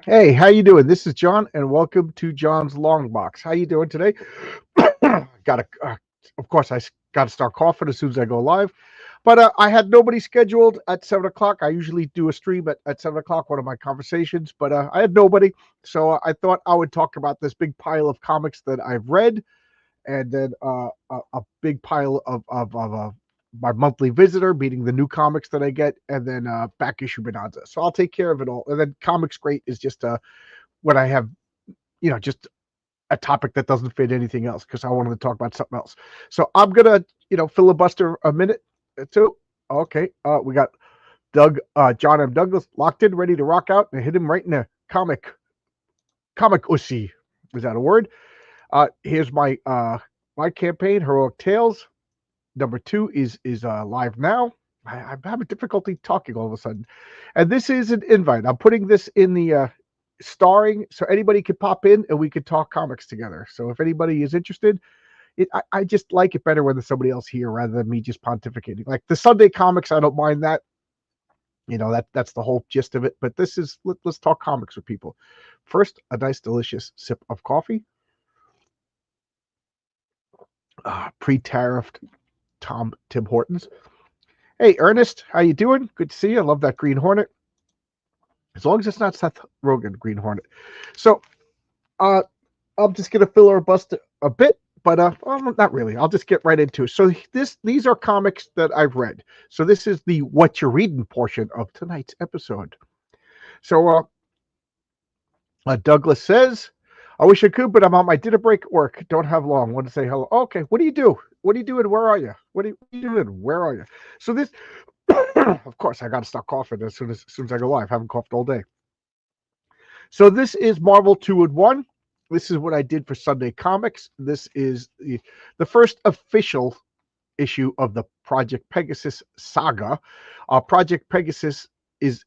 Hey, how you doing? This is John, and welcome to John's Long Box. How you doing today? got to, of course, got to start coughing as soon as I go live. But I had nobody scheduled at 7 o'clock. I usually do a stream at 7 o'clock, one of my conversations, but I had nobody, so I thought I would talk about this big pile of comics that I've read, and then a big pile of my monthly visitor, meaning the new comics that I get, and then back issue Bonanza. So I'll take care of it all. And then Comics Great is just when I have, just a topic that doesn't fit anything else because I wanted to talk about something else. So I'm gonna, filibuster a minute or two. Okay, we got John M. Douglas locked in, ready to rock out, and hit him right in the comic ussy. Is that a word? Here's my campaign, Heroic Tales. Number two is live now. I'm having difficulty talking all of a sudden, and this is an invite. I'm putting this in the starring, so anybody could pop in and we could talk comics together. So if anybody is interested, I just like it better when there's somebody else here rather than me just pontificating. Like the Sunday comics, I don't mind that. That's the whole gist of it. But this is let's talk comics with people. First, a nice delicious sip of coffee. Pre-tariffed Tim Hortons. Hey Ernest, how you doing? Good to see you. I love that Green Hornet. As long as it's not Seth Rogen Green Hornet. So I'm just gonna fill our bust a bit, but well, not really. I'll just get right into it. So these are comics that I've read. So this is the what you're reading portion of tonight's episode. So Douglas says, I wish I could, but I'm on my dinner break at work. Don't have long. Want to say hello. Okay, what do you do? What are you doing? Where are you? What are you doing? Where are you? So this of course I gotta stop coughing as soon as I go live. I haven't coughed all day. So this is Marvel 2-in-1. This is what I did for Sunday Comics. This is the first official issue of the Project Pegasus saga. Project Pegasus is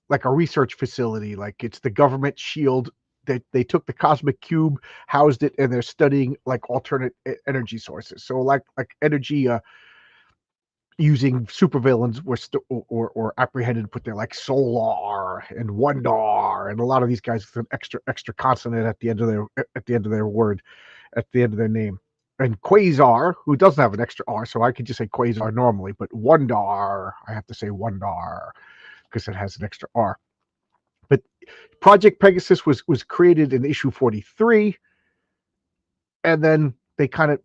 like a research facility. Like it's the government shield. They took the cosmic cube, housed it, and they're studying like alternate energy sources. So like energy using supervillains were or apprehended to put there, like Solar and Wondar, and a lot of these guys with an extra consonant at the end of their word, at the end of their name. And Quasar, who doesn't have an extra R, so I could just say Quasar normally, but Wondar, I have to say Wondar because it has an extra R. But Project Pegasus was created in issue 43, and then they kind of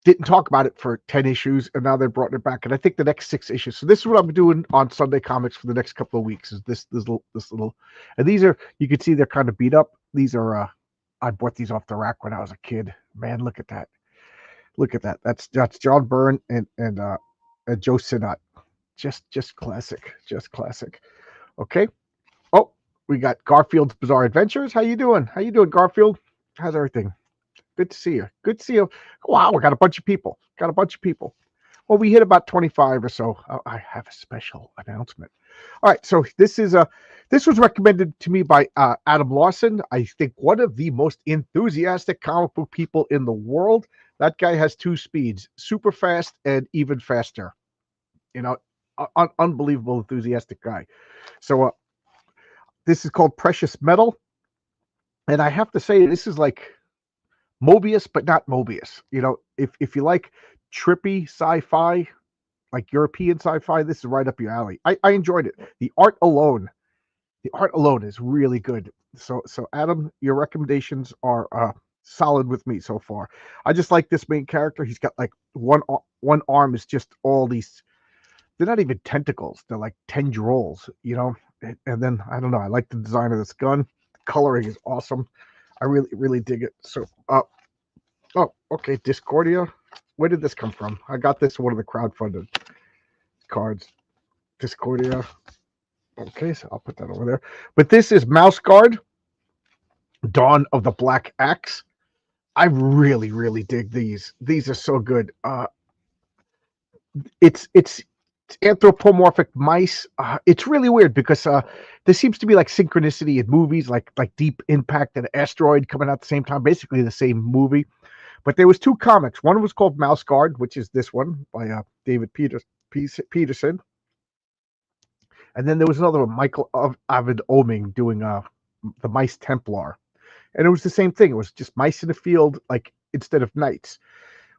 didn't talk about it for 10 issues, and now they're brought it back. And I think the next 6 issues. So this is what I'm doing on Sunday Comics for the next couple of weeks. Is this little, and these are, you can see they're kind of beat up. These are I bought these off the rack when I was a kid. Man, look at that. Look at that. That's John Byrne and Joe Sinnott. Just classic. Just classic. Okay. Oh, we got Garfield's Bizarre Adventures. How you doing? How you doing, Garfield? How's everything? Good to see you. Good to see you. Wow, we got a bunch of people. Got a bunch of people. Well, we hit about 25 or so. I have a special announcement. All right, so this was recommended to me by Adam Lawson. I think one of the most enthusiastic comic book people in the world. That guy has two speeds: super fast and even faster. You know, unbelievable enthusiastic guy. So this is called Precious Metal, and I have to say this is like Mobius, but not Mobius. If you like trippy sci-fi, like European sci-fi, this is right up your alley. I enjoyed it. The art alone is really good. So Adam, your recommendations are solid with me so far. I just like this main character. He's got like one arm is just all these. They're not even tentacles. They're like tendrils, And then I don't know. I like the design of this gun. The coloring is awesome. I really dig it. So, oh, okay, Discordia. Where did this come from? I got this one of the crowdfunded cards. Discordia. Okay, so I'll put that over there. But this is Mouse Guard, Dawn of the Black Axe. I really dig these. These are so good. It's anthropomorphic mice. It's really weird because there seems to be like synchronicity in movies, like Deep Impact and Asteroid coming out at the same time, basically the same movie. But there was two comics. One was called Mouse Guard, which is this one by David Peterson, And then there was another one, Michael Ovid Oming doing the Mice Templar, and it was the same thing. It was just mice in the field, like instead of knights.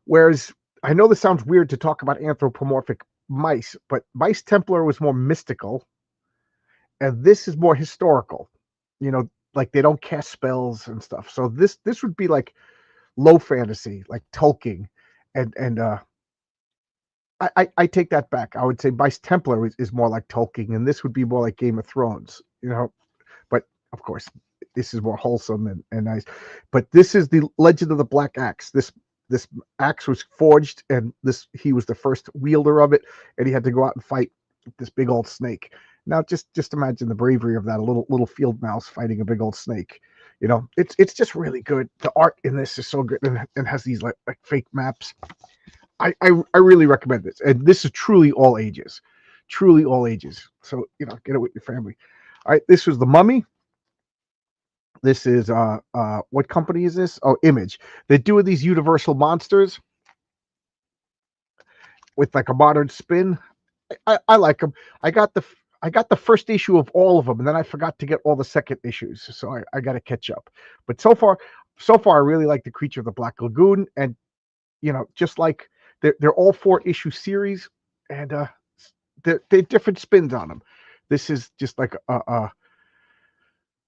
Whereas I know this sounds weird to talk about anthropomorphic mice, but Mice Templar was more mystical, and this is more historical. You know, like they don't cast spells and stuff. So this would be like low fantasy, like Tolkien, and I take that back. I would say Vice Templar is more like Tolkien, and this would be more like Game of Thrones. You know, but of course, this is more wholesome and nice. But this is the Legend of the Black Axe. This axe was forged, and he was the first wielder of it, and he had to go out and fight this big old snake. Now, just imagine the bravery of that, a little field mouse fighting a big old snake. You know, it's just really good. The art in this is so good, and has these like fake maps. I really recommend this, and this is truly all ages, truly all ages. So you know, get it with your family. All right, this was The Mummy. This is what company is this? Oh, Image. They're doing these Universal monsters with like a modern spin. I like them. I got the first issue of all of them, and then I forgot to get all the second issues, so I got to catch up. But so far, I really like the Creature of the Black Lagoon, and you know, just like they're all 4-issue series, and they're different spins on them. This is just like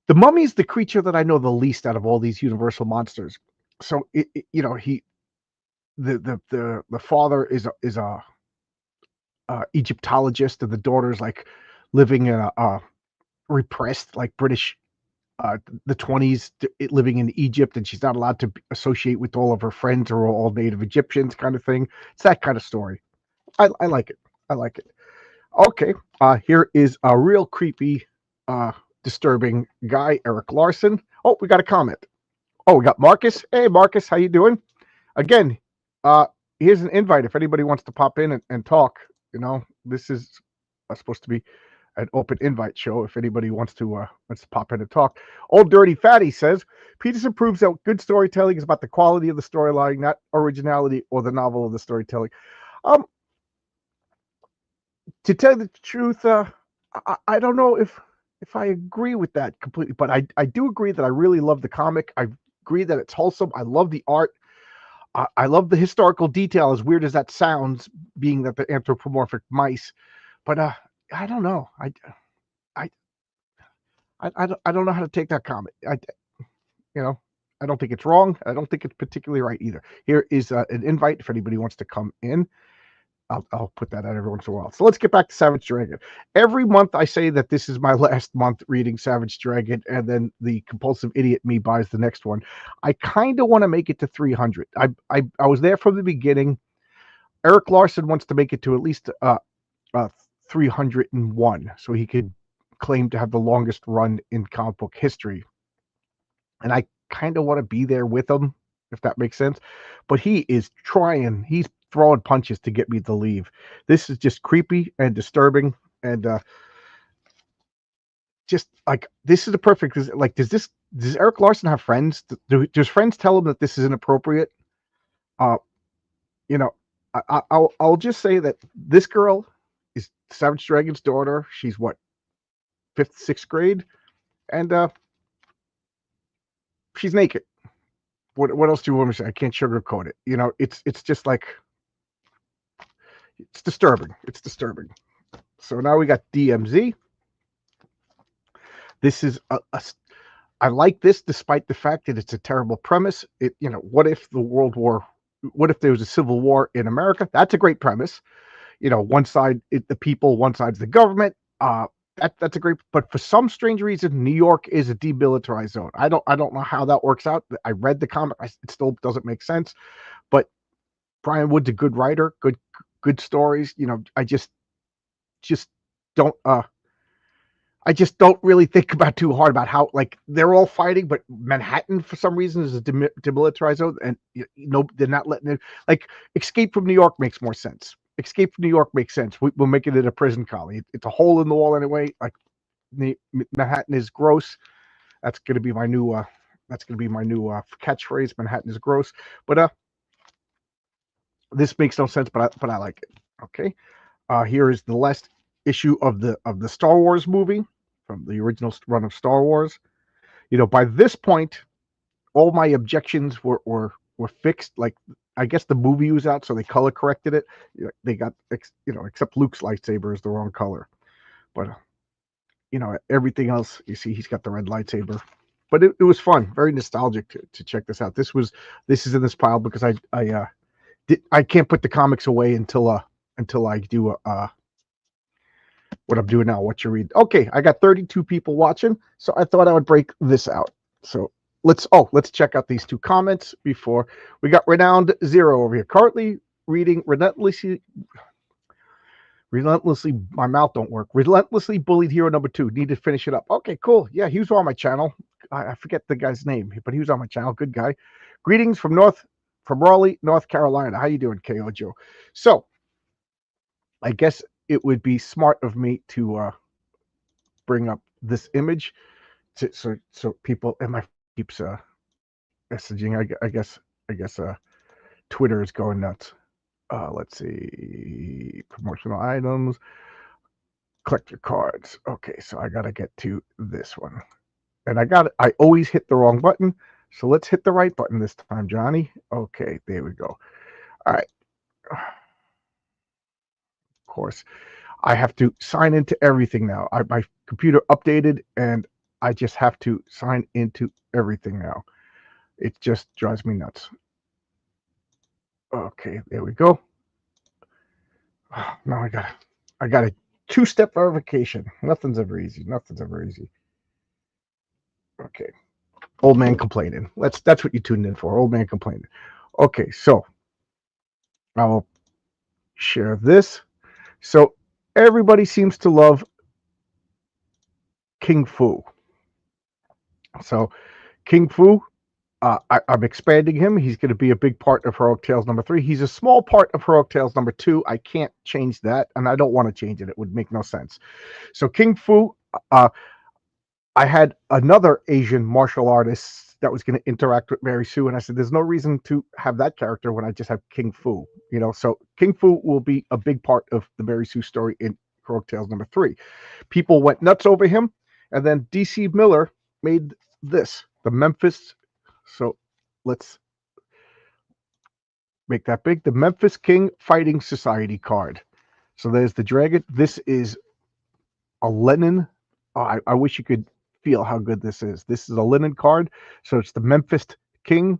the Mummy's the creature that I know the least out of all these Universal monsters. So you know, the father is a Egyptologist, and the daughter's like living in a repressed like British the 20s, living in Egypt, and she's not allowed to associate with all of her friends who are all native Egyptians, kind of thing. It's that kind of story. I like it. I like it. Okay, here is a real creepy, disturbing guy, Eric Larson. Oh, we got a comment. Oh, we got Marcus. Hey, Marcus, how you doing? Again, uh, here's an invite if anybody wants to pop in and talk. You know, this is supposed to be an open invite show if anybody wants to pop in and talk. Old Dirty Fatty says Peterson proves that good storytelling is about the quality of the storyline, not originality or the novel of the storytelling. To tell the truth, I don't know if I agree with that completely, but I do agree that I really love the comic. I agree that it's wholesome. I love the art. I love the historical detail, as weird as that sounds, being that the anthropomorphic mice. But I don't know. I I don't know how to take that comment. You know, I don't think it's wrong. I don't think it's particularly right either. Here is an invite if anybody wants to come in. I'll put that out every once in a while. So let's get back to Savage Dragon. Every month I say that this is my last month reading Savage Dragon, and then the compulsive idiot me buys the next one. I kind of want to make it to 300. I was there from the beginning. Eric Larson wants to make it to at least 301, so he could claim to have the longest run in comic book history. And I kind of want to be there with him, if that makes sense. But he is trying. He's throwing punches to get me to leave. This is just creepy and disturbing, and just like this is the perfect. Like, does Eric Larson have friends? Does friends tell him that this is inappropriate? You know, I'll just say that this girl is Savage Dragon's daughter. She's what, 5th, 6th grade, and she's naked. What else do you want me to say? I can't sugarcoat it. You know, it's just like, it's disturbing. It's disturbing. So now we got DMZ. This is I like this despite the fact that it's a terrible premise. You know, what if there was a civil war in America? That's a great premise. You know, one side the people, one side's the government. That's a great, but for some strange reason, New York is a demilitarized zone. I don't know how that works out. I read the comic. It still doesn't make sense. But Brian Wood's a good writer, good stories. You know, I just don't really think about too hard about how, like, they're all fighting, but Manhattan for some reason is a demilitarized zone, and you know, they're not letting it. Like, Escape from New York makes more sense. Escape from New York makes sense. We'll make it in a prison colony. It's a hole in the wall anyway. Like, Manhattan is gross. That's gonna be my new catchphrase. Manhattan is gross. But this makes no sense. But I like it. Okay. Here is the last issue of the Star Wars movie from the original run of Star Wars. By this point, all my objections were fixed. Like, I guess the movie was out, so they color corrected it. They got except Luke's lightsaber is the wrong color, but everything else, you see, he's got the red lightsaber. But it was fun, very nostalgic to check this out. This is in this pile because I can't put the comics away until I do what I'm doing now. What you read? Okay, I got 32 people watching, so I thought I would break this out. So let's check out these two comments before we got Renowned Zero over here. Currently reading relentlessly. My mouth don't work. Relentlessly bullied hero number 2. Need to finish it up. Okay, cool. Yeah, he was on my channel. I forget the guy's name, but he was on my channel. Good guy. Greetings from Raleigh, North Carolina. How you doing, KO Joe? So, I guess it would be smart of me to bring up this image so people, and my keeps messaging. I guess Twitter is going nuts. Let's see, promotional items, collector cards. Okay, so I gotta get to this one, and I always hit the wrong button, so let's hit the right button this time, Johnny. Okay, there we go. All right. Of course, I have to sign into everything now. My computer updated, and I just have to sign into everything now. It just drives me nuts. Okay, there we go. Now I got a 2-step verification. Nothing's ever easy. Okay. Old man complaining. That's what you tuned in for. Old man complaining. Okay, so I will share this. So everybody seems to love King Fu. So King Fu, I'm expanding him. He's going to be a big part of Heroic Tales number 3. He's a small part of Heroic Tales number 2. I can't change that, and I don't want to change it. It would make no sense. So King Fu, I had another Asian martial artist that was going to interact with Mary Sue, and I said, there's no reason to have that character when I just have King Fu. So King Fu will be a big part of the Mary Sue story in Heroic Tales number 3. People went nuts over him, and then DC Miller made this, the Memphis. So let's make that big. The Memphis King Fighting Society card. So there's the dragon. This is a Lenin. Oh, I wish you could feel how good this is. This is a Lenin card. So it's the Memphis King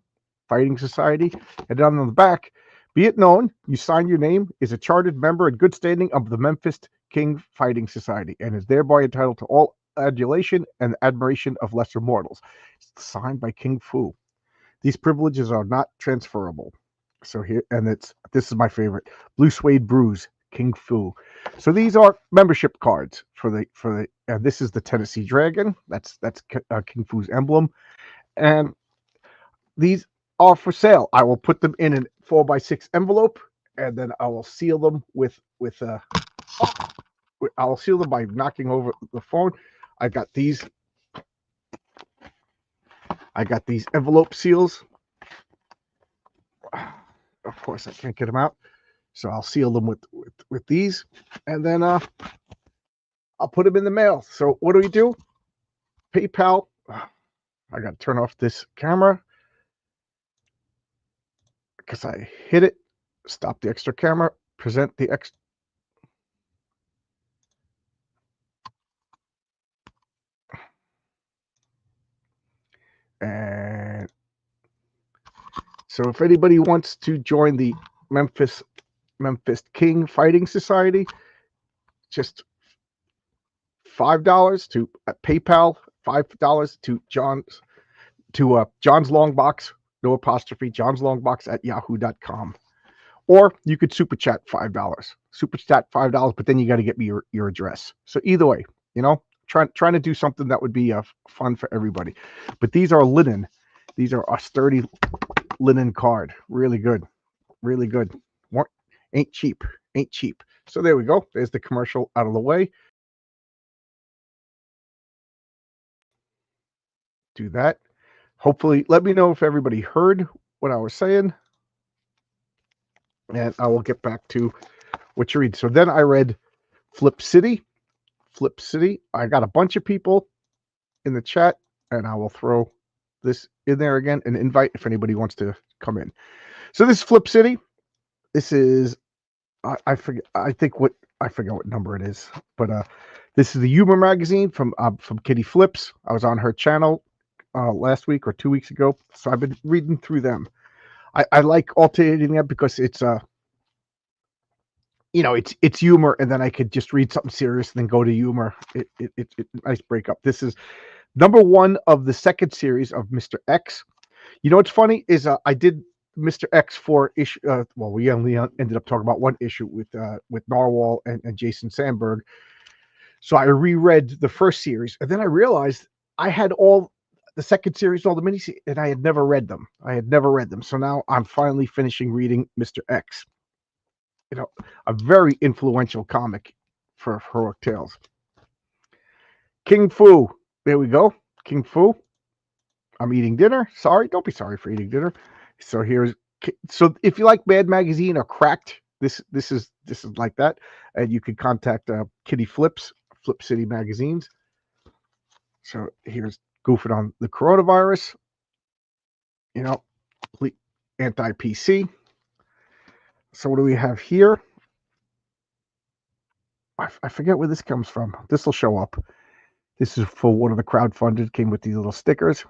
Fighting Society. And down on the back, be it known, you sign your name, is a chartered member in good standing of the Memphis King Fighting Society, and is thereby entitled to all adulation and admiration of lesser mortals. It's signed by King Fu. These privileges are not transferable. So here, and this is my favorite, Blue Suede Bruise, King Fu. So these are membership cards for the. This is the Tennessee Dragon. That's King Fu's emblem, and these are for sale. I will put them in an 4x6 envelope, and then I will seal them I'll seal them by knocking over the phone. I got these envelope seals. Of course, I can't get them out, so I'll seal them with these, and then I'll put them in the mail. So what do? PayPal. I got to turn off this camera because I hit it. Stop the extra camera. Present the extra. And so if anybody wants to join the Memphis King Fighting Society, just $5 to PayPal, $5 to John's Longbox, no apostrophe, John's Longbox at yahoo.com. Or you could super chat $5. Super chat $5, but then you got to get me your address. So either way, trying to do something that would be fun for everybody. But these are linen. These are a sturdy linen card. Really good. Really good. Ain't cheap. So there we go. There's the commercial out of the way. Do that. Hopefully, let me know if everybody heard what I was saying. And I will get back to what you read. So then I read Flip City. Flip City. I got a bunch of people in the chat, and I will throw this in there again, an invite if anybody wants to come in. So this is Flip City. This is I forget. I forget what number it is, but this is the humor magazine from Kitty Flips. I was on her channel last week or 2 weeks ago, so I've been reading through them. I like alternating them because it's it's humor, and then I could just read something serious and then go to humor. It's nice breakup. This is number 1 of the second series of Mr. X. You know what's funny is I did Mr. X for issue. Well, we only ended up talking about one issue with Narwhal and Jason Sandberg. So I reread the first series, and then I realized I had all the second series, all the miniseries, and I had never read them. So now I'm finally finishing reading Mr. X. A very influential comic for heroic tales. King Fu. There we go. King Fu. I'm eating dinner. Sorry, don't be sorry for eating dinner. So if you like Mad Magazine or Cracked, this is like that, and you can contact Kitty Flips, Flip City Magazines. So here's goofing on the coronavirus. Anti-PC. So what do we have here? I forget where this comes from. This will show up. This is for one of the crowdfunded. Came with these little stickers.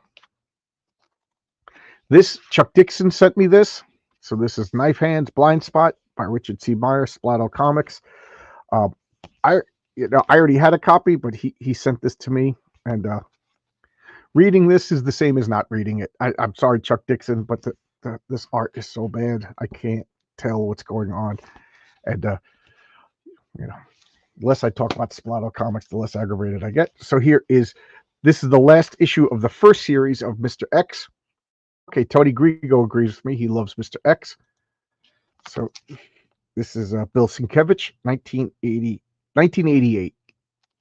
This, Chuck Dixon sent me this. So this is Knife Hands Blind Spot by Richard C. Meyer, Splato Comics. I already had a copy, but he sent this to me, and reading this is the same as not reading it. I'm sorry, Chuck Dixon, but this art is so bad I can't tell what's going on, and the less I talk about Splato Comics, the less aggravated I get. So this is the last issue of the first series of Mr. X. Okay, Tony Grigo agrees with me. He loves Mr. X. So this is Bill Sienkiewicz, 1988.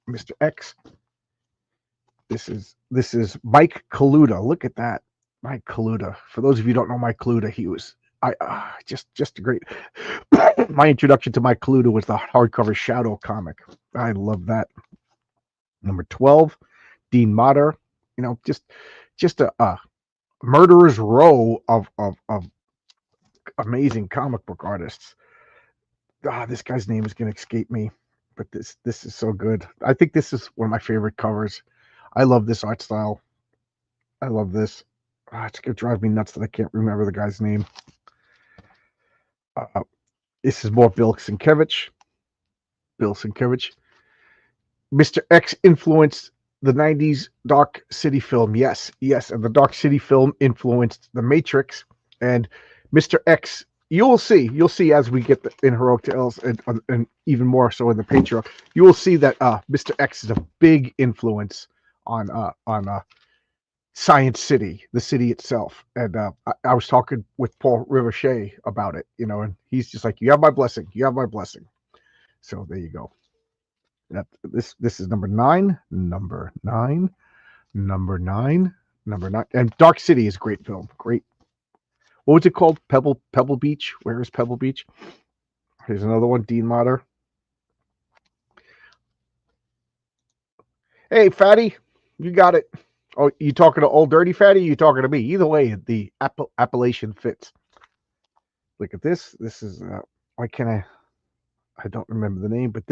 Mr. X. This is Mike Kaluta. Look at that, Mike Kaluta. For those of you who don't know Mike Kaluta, he was just a great. My introduction to Mike Kaluta was the hardcover Shadow comic. I love that. Number 12, Dean Motter. Just a murderer's row of amazing comic book artists. This guy's name is going to escape me, but this is so good. I think this is one of my favorite covers. I love this art style. I love this. It's going to drive me nuts that I can't remember the guy's name. This is more Bill Sienkiewicz. Mr. X influenced the 90s Dark City film. Yes. And the Dark City film influenced The Matrix. And Mr. X, you'll see as we get in Heroic Tales and even more so in the Patreon, you will see that Mr. X is a big influence on Science City, the city itself. And I was talking with Paul Ricochet about it, and he's just like, you have my blessing. So there you go. This is number 9. And Dark City is a great film. Great. What was it called? Pebble Beach. Where is Pebble Beach? Here's another one, Dean Motter. Hey, Fatty, you got it. Oh, you talking to Old Dirty Fatty? You talking to me? Either way, the appellation fits. Look at this. This is why can't I don't remember the name, but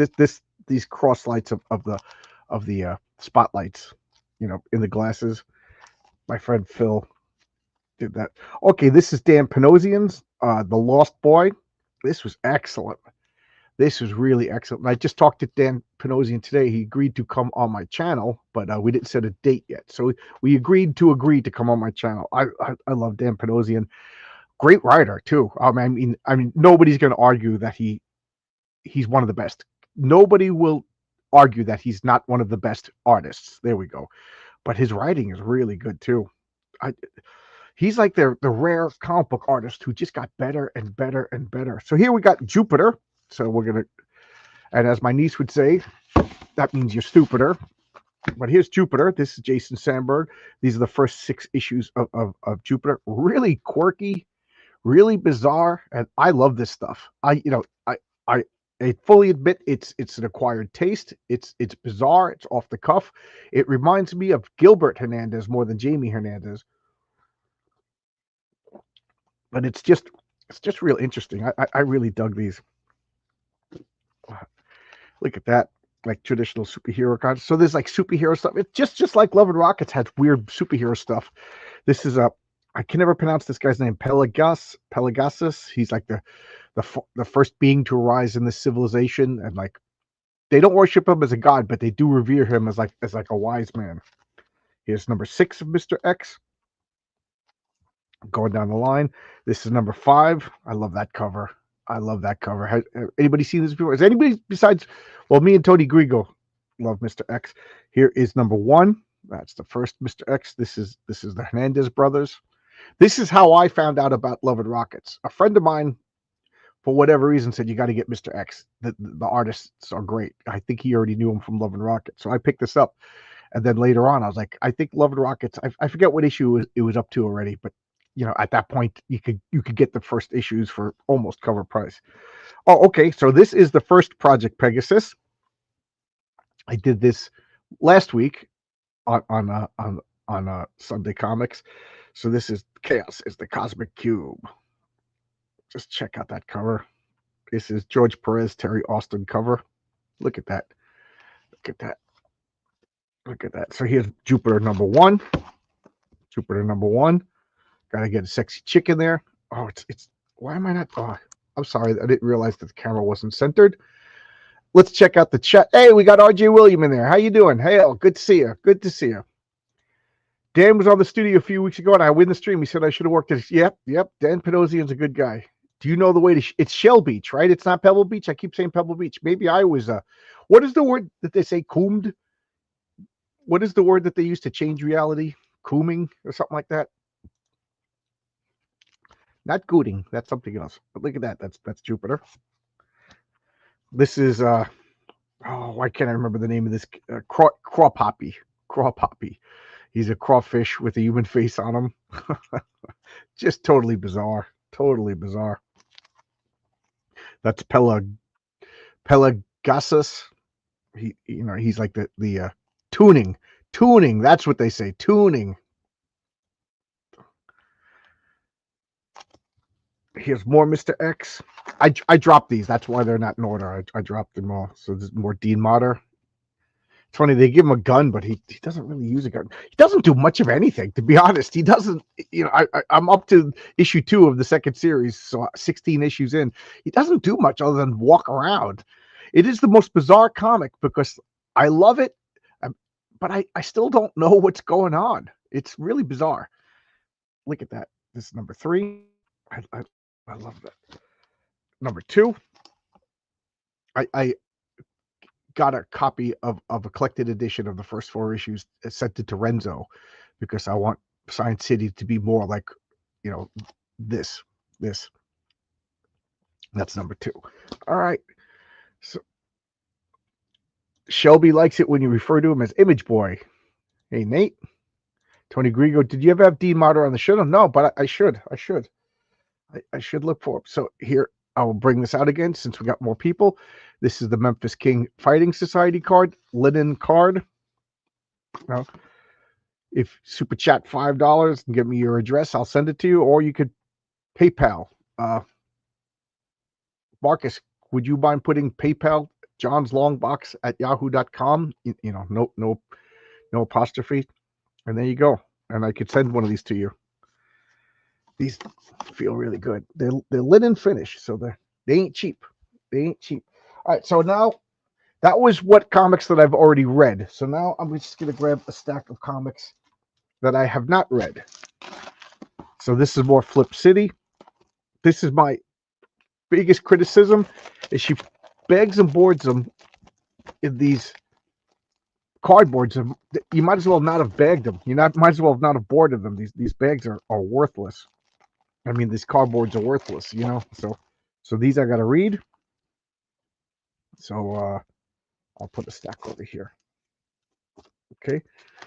these cross lights of the spotlights, in the glasses. My friend Phil did that. Okay, this is Dan Panosian's The Lost Boy. This was excellent. This was really excellent. I just talked to Dan Panosian today. He agreed to come on my channel, but we didn't set a date yet. So we agreed to come on my channel. I love Dan Panosian. Great writer too. I mean, nobody's going to argue that he's one of the best. Nobody will argue that he's not one of the best artists. There we go. But his writing is really good too. He's like the rare comic book artist who just got better and better and better. So here we got Jupiter. So we're going to, and as my niece would say, that means you're stupider. But here's Jupiter. This is Jason Sandberg. These are the first 6 issues of Jupiter. Really quirky, really bizarre, and I love this stuff. I fully admit it's an acquired taste. It's bizarre. It's off the cuff. It reminds me of Gilbert Hernandez more than Jamie Hernandez, but it's just real interesting. I really dug these. Look at that, like traditional superhero cards. So there's like superhero stuff. It's just like Love and Rockets has weird superhero stuff. This is a I can never pronounce this guy's name. Pelagasus. He's like the first being to arise in this civilization, and like they don't worship him as a god, but they do revere him as like a wise man. Here's number 6 of Mr. X. Going down the line, this is number 5. I love that cover. Has anybody seen this before? Is anybody besides, well, me and Tony Grigo love Mr. X. Here is number 1. That's the first Mr. X. This is the Hernandez brothers. This is how I found out about Love and Rockets. A friend of mine, for whatever reason, said you got to get Mr. X. The artists are great. I think he already knew him from Love and Rockets, so I picked this up. And then later on, I was like, I think Love and Rockets. I forget what issue it was up to already, but at that point, you could get the first issues for almost cover price. Oh, okay. So this is the first Project Pegasus. I did this last week on Sunday Comics. So this is Chaos is the Cosmic Cube. Just check out that cover. This is George Perez, Terry Austin cover. Look at that. So here's Jupiter number 1. Gotta get a sexy chick in there. Oh, it's why am I not? Oh, I'm sorry. I didn't realize that the camera wasn't centered. Let's check out the chat. Hey, we got RJ William in there. How you doing? Hey, good to see you. Dan was on the studio a few weeks ago, and I win the stream. He said I should have worked this. Yep. Dan Panosian's a good guy. Do you know the way to? It's Shell Beach, right? It's not Pebble Beach. I keep saying Pebble Beach. Maybe I was. What is the word that they say? Coomed. What is the word that they use to change reality? Cooming or something like that. Not gooting. That's something else. But look at that. That's Jupiter. This is why can't I remember the name of this? Craw Poppy. He's a crawfish with a human face on him. Just totally bizarre. That's Pelagasus. He's like the tuning. That's what they say. Tuning. Here's more Mr. X. I dropped these. That's why they're not in order. I dropped them all. So there's more Dean Motter. It's funny, they give him a gun, but he doesn't really use a gun. He doesn't do much of anything, to be honest. He doesn't, I'm up to issue 2 of the second series, so 16 issues in. He doesn't do much other than walk around. It is the most bizarre comic because I love it, but I still don't know what's going on. It's really bizarre. Look at that. This is number 3. I love that. Number 2, I got a copy of a collected edition of the first 4 issues, sent it to Renzo because I want Science City to be more like, this. That's number 2. All right. So Shelby likes it when you refer to him as Image Boy. Hey, Nate. Tony Grigo, did you ever have Dean Motter on the show? No, but I should. I should look for it. So here, I will bring this out again since we got more people. This is the Memphis King Fighting Society card, linen card. Now, if super chat $5 and give me your address, I'll send it to you, or you could PayPal. Marcus, would you mind putting PayPal johnslongbox@yahoo.com? No apostrophe, and there you go. And I could send one of these to you. These feel really good. They're linen finish, so they ain't cheap. All right, so now that was what comics that I've already read. So now I'm just going to grab a stack of comics that I have not read. So this is more Flip City. This is my biggest criticism, is she bags and boards them in these cardboards. You might as well not have bagged them. Might as well not have boarded them. These bags are worthless. I mean, these cardboards are worthless, So these I got to read. So I'll put a stack over here. Okay.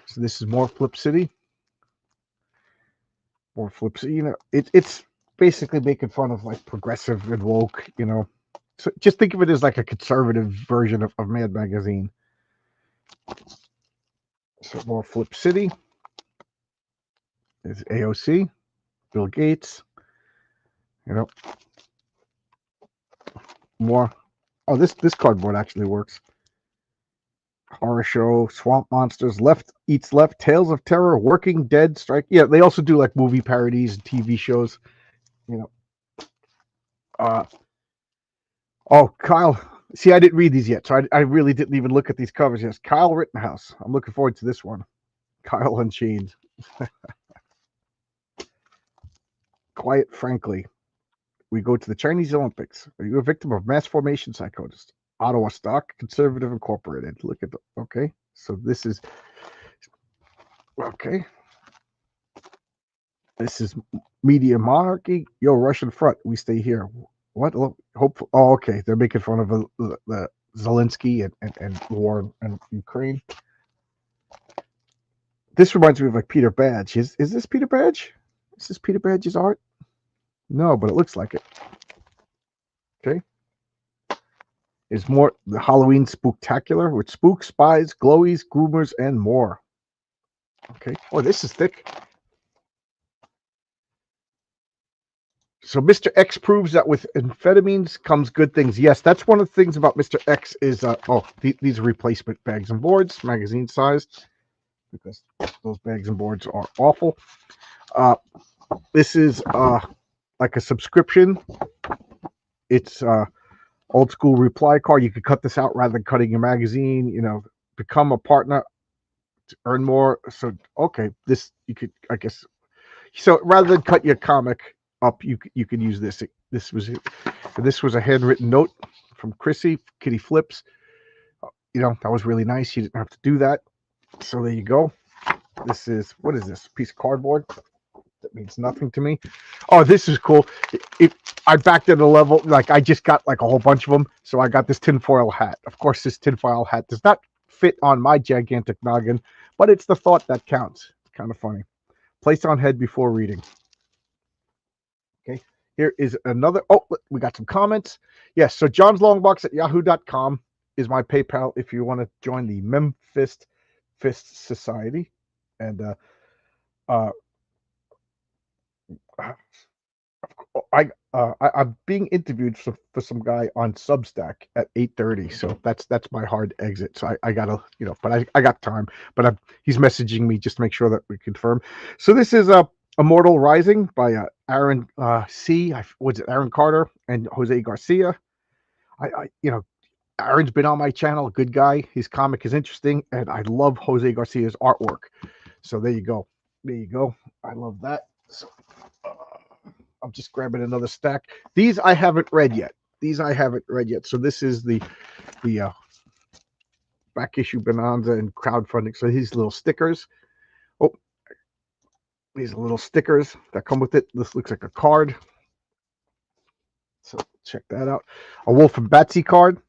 So this is more Flip City. It's basically making fun of like progressive and woke, So just think of it as like a conservative version of Mad Magazine. So more Flip City. There's AOC, Bill Gates. You know, more. Oh, this cardboard actually works. Horror Show, Swamp Monsters, Left Eats Left, Tales of Terror, Working Dead, Strike. Yeah, they also do like movie parodies and TV shows. You know. Oh, Kyle. See, I didn't read these yet, so I really didn't even look at these covers. Yes, Kyle Rittenhouse. I'm looking forward to this one. Kyle Unchained. Quiet, frankly. We go to the Chinese Olympics. Are you a victim of mass formation psychosis? Ottawa Stock Conservative Incorporated. Look at the. Okay, so this is. Okay. This is Media Monarchy. Yo, Russian Front. We stay here. What? Hope. Oh, okay. They're making fun of the Zelensky and war in Ukraine. This reminds me of like Peter Badge. Is this Peter Badge? Is this Peter Badge's art? No, but it looks like it. Okay. Is more the Halloween Spooktacular with spooks, spies, glowies, groomers, and more. Okay. Oh, this is thick. So Mr. X proves that with amphetamines comes good things. Yes, that's one of the things about Mr. X is, these are replacement bags and boards, magazine sized, because those bags and boards are awful. This is like a subscription. It's old school reply card. You could cut this out rather than cutting your magazine. You know, become a partner to earn more. So okay, this you could, I guess. So rather than cut your comic up, you could use this. This was a handwritten note from Chrissy Kitty Flips. You know, that was really nice. You didn't have to do that. So there you go. This is, what is this? A piece of cardboard that means nothing to me. Oh, this is cool. I backed at a level, like I just got like a whole bunch of them. So I got this tinfoil hat. Of course, this tinfoil hat does not fit on my gigantic noggin, but it's the thought that counts. It's kind of funny. Place on head before reading. Okay, here is another. Oh, we got some comments. Yes, so John's Longbox at yahoo.com is my PayPal if you want to join the Memphis Fist Society. And I'm being interviewed for some guy on Substack at 8:30, so that's my hard exit. So I gotta, but I got time. But he's messaging me just to make sure that we confirm. So this is Immortal Rising by Aaron Aaron Carter and Jose Garcia. Aaron's been on my channel, good guy. His comic is interesting, and I love Jose Garcia's artwork. So there you go. I love that. So, I'm just grabbing another stack. These I haven't read yet. So this is the Backissue Bonanza and crowdfunding. So these little stickers. Oh, these are little stickers that come with it. This looks like a card. So check that out. A Wolf and Batsy card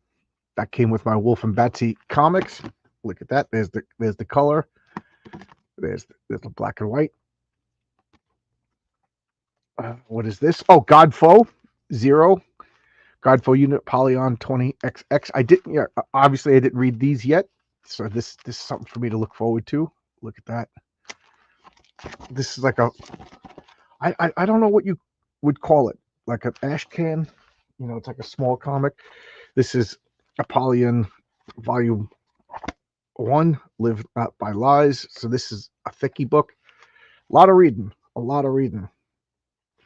that came with my Wolf and Batsy comics. Look at that. There's the color. There's the black and white. What is this? Oh, Godfoe 0. Godfoe unit Polyon 20XX. Obviously I didn't read these yet. So this is something for me to look forward to. Look at that. This is like I don't know what you would call it. Like an ash can. It's like a small comic. This is Apollyon Volume 1, Live Not by Lies. So this is a thickie book. A lot of reading.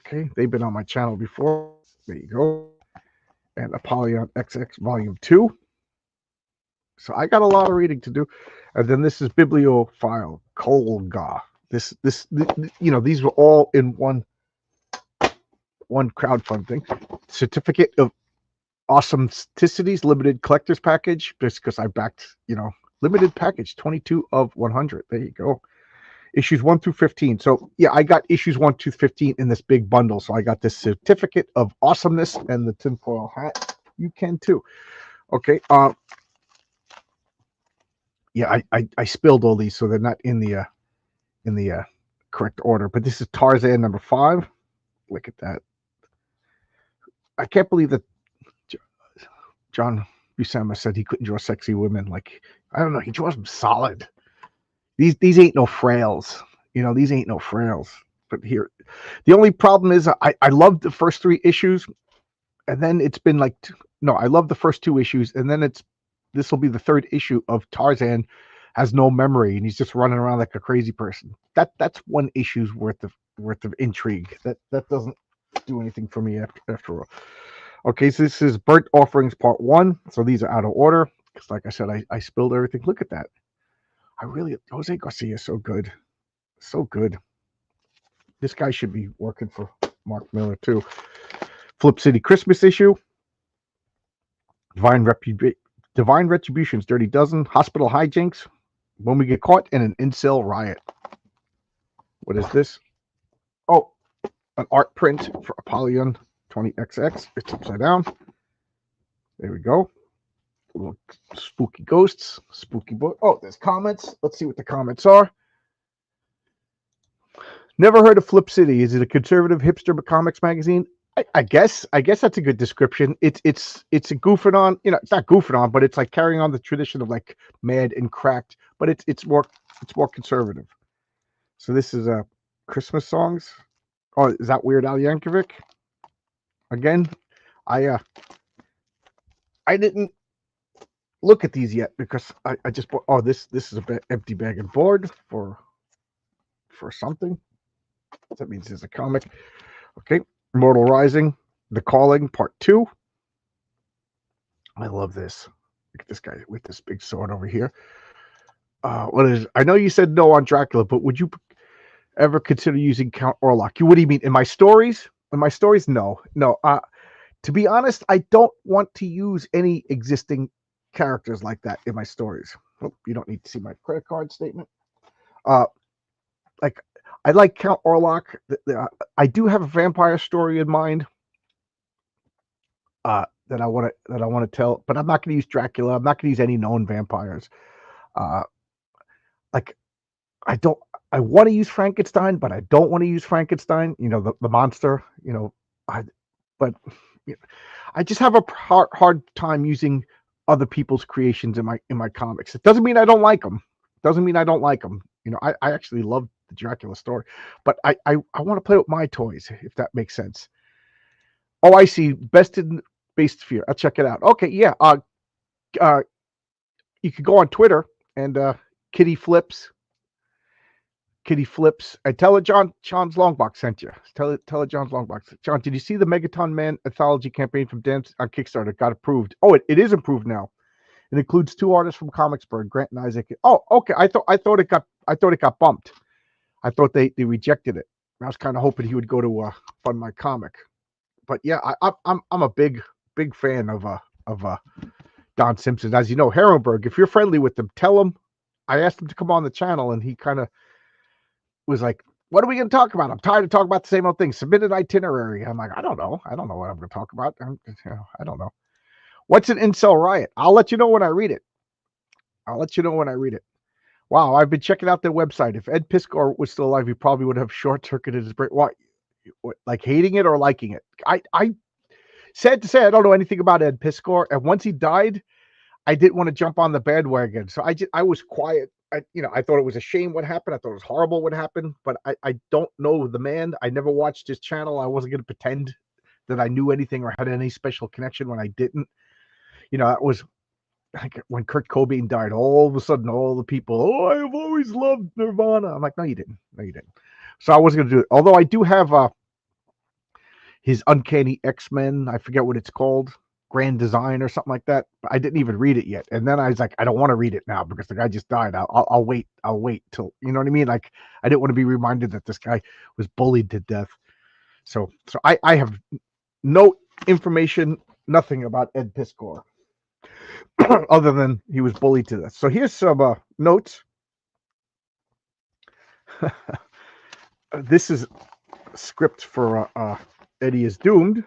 Okay, they've been on my channel before. There you go. And Apollyon XX Volume 2. So I got a lot of reading to do. And then this is Bibliophile Kolga. These were all in one crowdfunding. Certificate of Awesomesticities Limited Collector's Package. Just because I backed, limited package, 22 of 100. There you go. Issues 1 through 15. So yeah, I got issues 1 through 15 in this big bundle. So I got this certificate of awesomeness and the tinfoil hat. You can too. Okay. Yeah, I spilled all these, so they're not in the correct order. But this is Tarzan number 5. Look at that. I can't believe that John Buscema said he couldn't draw sexy women. Like, I don't know, he draws them solid. These ain't no frails. These ain't no frails. But here, the only problem is I love the first 3 issues, and then it's been like, no, I love the first 2 issues, and then this will be the 3rd issue of Tarzan has no memory and he's just running around like a crazy person. That's 1 issue's worth of intrigue. That doesn't do anything for me after all. Okay, so this is Burnt Offerings Part 1. So these are out of order because, like I said, I spilled everything. Look at that. Jose Garcia is so good. So good. This guy should be working for Mark Miller too. Flip City Christmas issue. Divine Retribution's Dirty Dozen. Hospital Hijinks. When we get caught in an incel riot. What is this? Oh, an art print for Apollyon 20XX. It's upside down. There we go. Little spooky ghosts. Spooky book. Oh, there's comments. Let's see what the comments are. Never heard of Flip City. Is it a conservative hipster comics magazine? I guess that's a good description. It's a goofing on, it's not goofing on, but it's like carrying on the tradition of like Mad and Cracked, but it's more conservative. So this is Christmas songs. Oh, is that Weird Al Yankovic? Again, I didn't look at these yet because I just bought. Oh, this is a empty bag and board for something. That means there's a comic. Okay. Immortal Rising, The Calling, Part 2. I love this. Look at this guy with this big sword over here. I know you said no on Dracula, but would you ever consider using Count Orlok? What do you mean? In my stories? No. To be honest, I don't want to use any existing characters like that in my stories. Oh, you don't need to see my credit card statement. I like Count Orlok. I do have a vampire story in mind that I want to tell, but I'm not going to use Dracula. I'm not going to use any known vampires. I want to use Frankenstein, but I don't want to use Frankenstein. The monster. But I just have a hard time using other people's creations in my comics. It doesn't mean I don't like them. I actually love the Dracula story, but I want to play with my toys, if that makes sense. Oh, I see. Best in Base Sphere. I'll check it out. Okay, yeah. You could go on Twitter and Kitty Flips, and tell it John's Longbox sent you. Tell it John's Longbox. John, did you see the Megaton Man anthology campaign from Dan on Kickstarter? Got approved. Oh, it is approved now. It includes 2 artists from Comicsburg, Grant and Isaac. Oh, okay. I thought it got bumped. I thought they rejected it. I was kind of hoping he would go to Fund My Comic. But yeah, I'm a big fan of Don Simpson. As you know, Herrenberg, if you're friendly with him, tell him I asked him to come on the channel, and he kind of was like, "What are we going to talk about? I'm tired of talking about the same old thing. Submit an itinerary." I'm like, I don't know what I'm going to talk about. I don't know. What's an incel riot? I'll let you know when I read it. Wow, I've been checking out their website. If Ed Piskor was still alive, he probably would have short-circuited his brain. What, like hating it or liking it? I sad to say, I don't know anything about Ed Piskor, and once he died, I didn't want to jump on the bandwagon. So I was quiet. I thought it was a shame what happened. I thought it was horrible what happened, but I don't know the man. I never watched his channel. I wasn't going to pretend that I knew anything or had any special connection when I didn't. That was like when Kurt Cobain died. All of a sudden, all the people, I've always loved Nirvana. I'm like, no, you didn't. So I wasn't going to do it. Although I do have his Uncanny X-Men. I forget what it's called. Grand Design or something like that. I didn't even read it yet. And then I was like, I don't want to read it now because the guy just died. I'll wait till, you know what I mean? Like, I didn't want to be reminded that this guy was bullied to death. So I have no information, nothing about Ed Piskor other than he was bullied to death. So here's some notes. This is a script for Eddie is Doomed.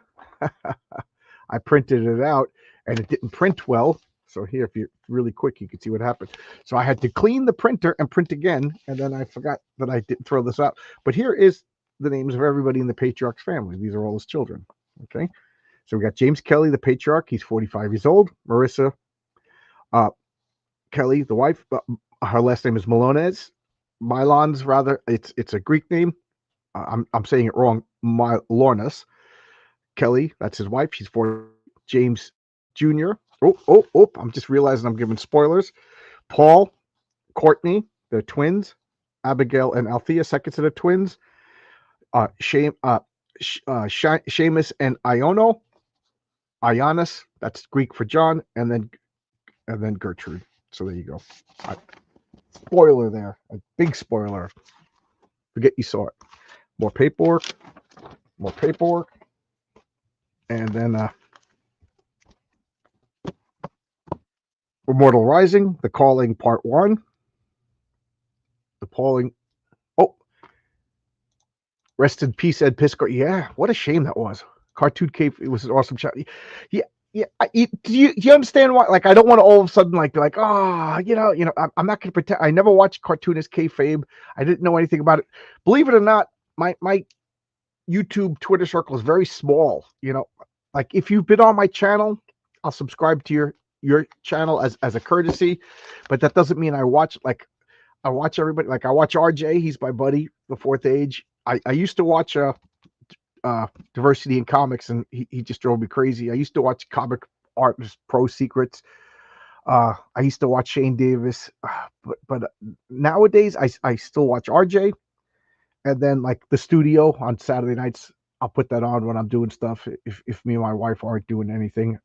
I printed it out and it didn't print well. So here, if you're really quick, you can see what happened. So I had to clean the printer and print again. And then I forgot that I didn't throw this out. But here is the names of everybody in the Patriarch's family. These are all his children. Okay. So we got James Kelly, the patriarch. He's 45 years old. Marissa Kelly, the wife. Her last name is Milones. Milon's rather. It's a Greek name. I'm saying it wrong. Milornas Kelly. That's his wife. She's 40. James Jr. Oh! I'm just realizing I'm giving spoilers. Paul, Courtney, they're twins. Abigail and Althea, second set of twins. Seamus and Ionis, that's Greek for John, and then Gertrude. So there you go. Spoiler there, a big spoiler. Forget you saw it. More paperwork, and then Immortal Rising, The Calling Part 1. The Calling. Oh, rest in peace, Ed Pisco. Yeah, what a shame that was. Cartoon Cape. It was an awesome show. Yeah. Do you understand why? Like, I don't want to all of a sudden be like, I'm not going to pretend. I never watched cartoonist kayfabe. I didn't know anything about it. Believe it or not, my YouTube Twitter circle is very small. Like if you've been on my channel, I'll subscribe to your channel as a courtesy, but that doesn't mean I watch everybody. Like I watch RJ. He's my buddy, the Fourth Age. I used to watch Diversity in Comics, and he just drove me crazy. I used to watch Comic Artist Pro Secrets. I used to watch Shane Davis, but nowadays I still watch RJ, and then like the studio on Saturday nights, I'll put that on when I'm doing stuff if me and my wife aren't doing anything.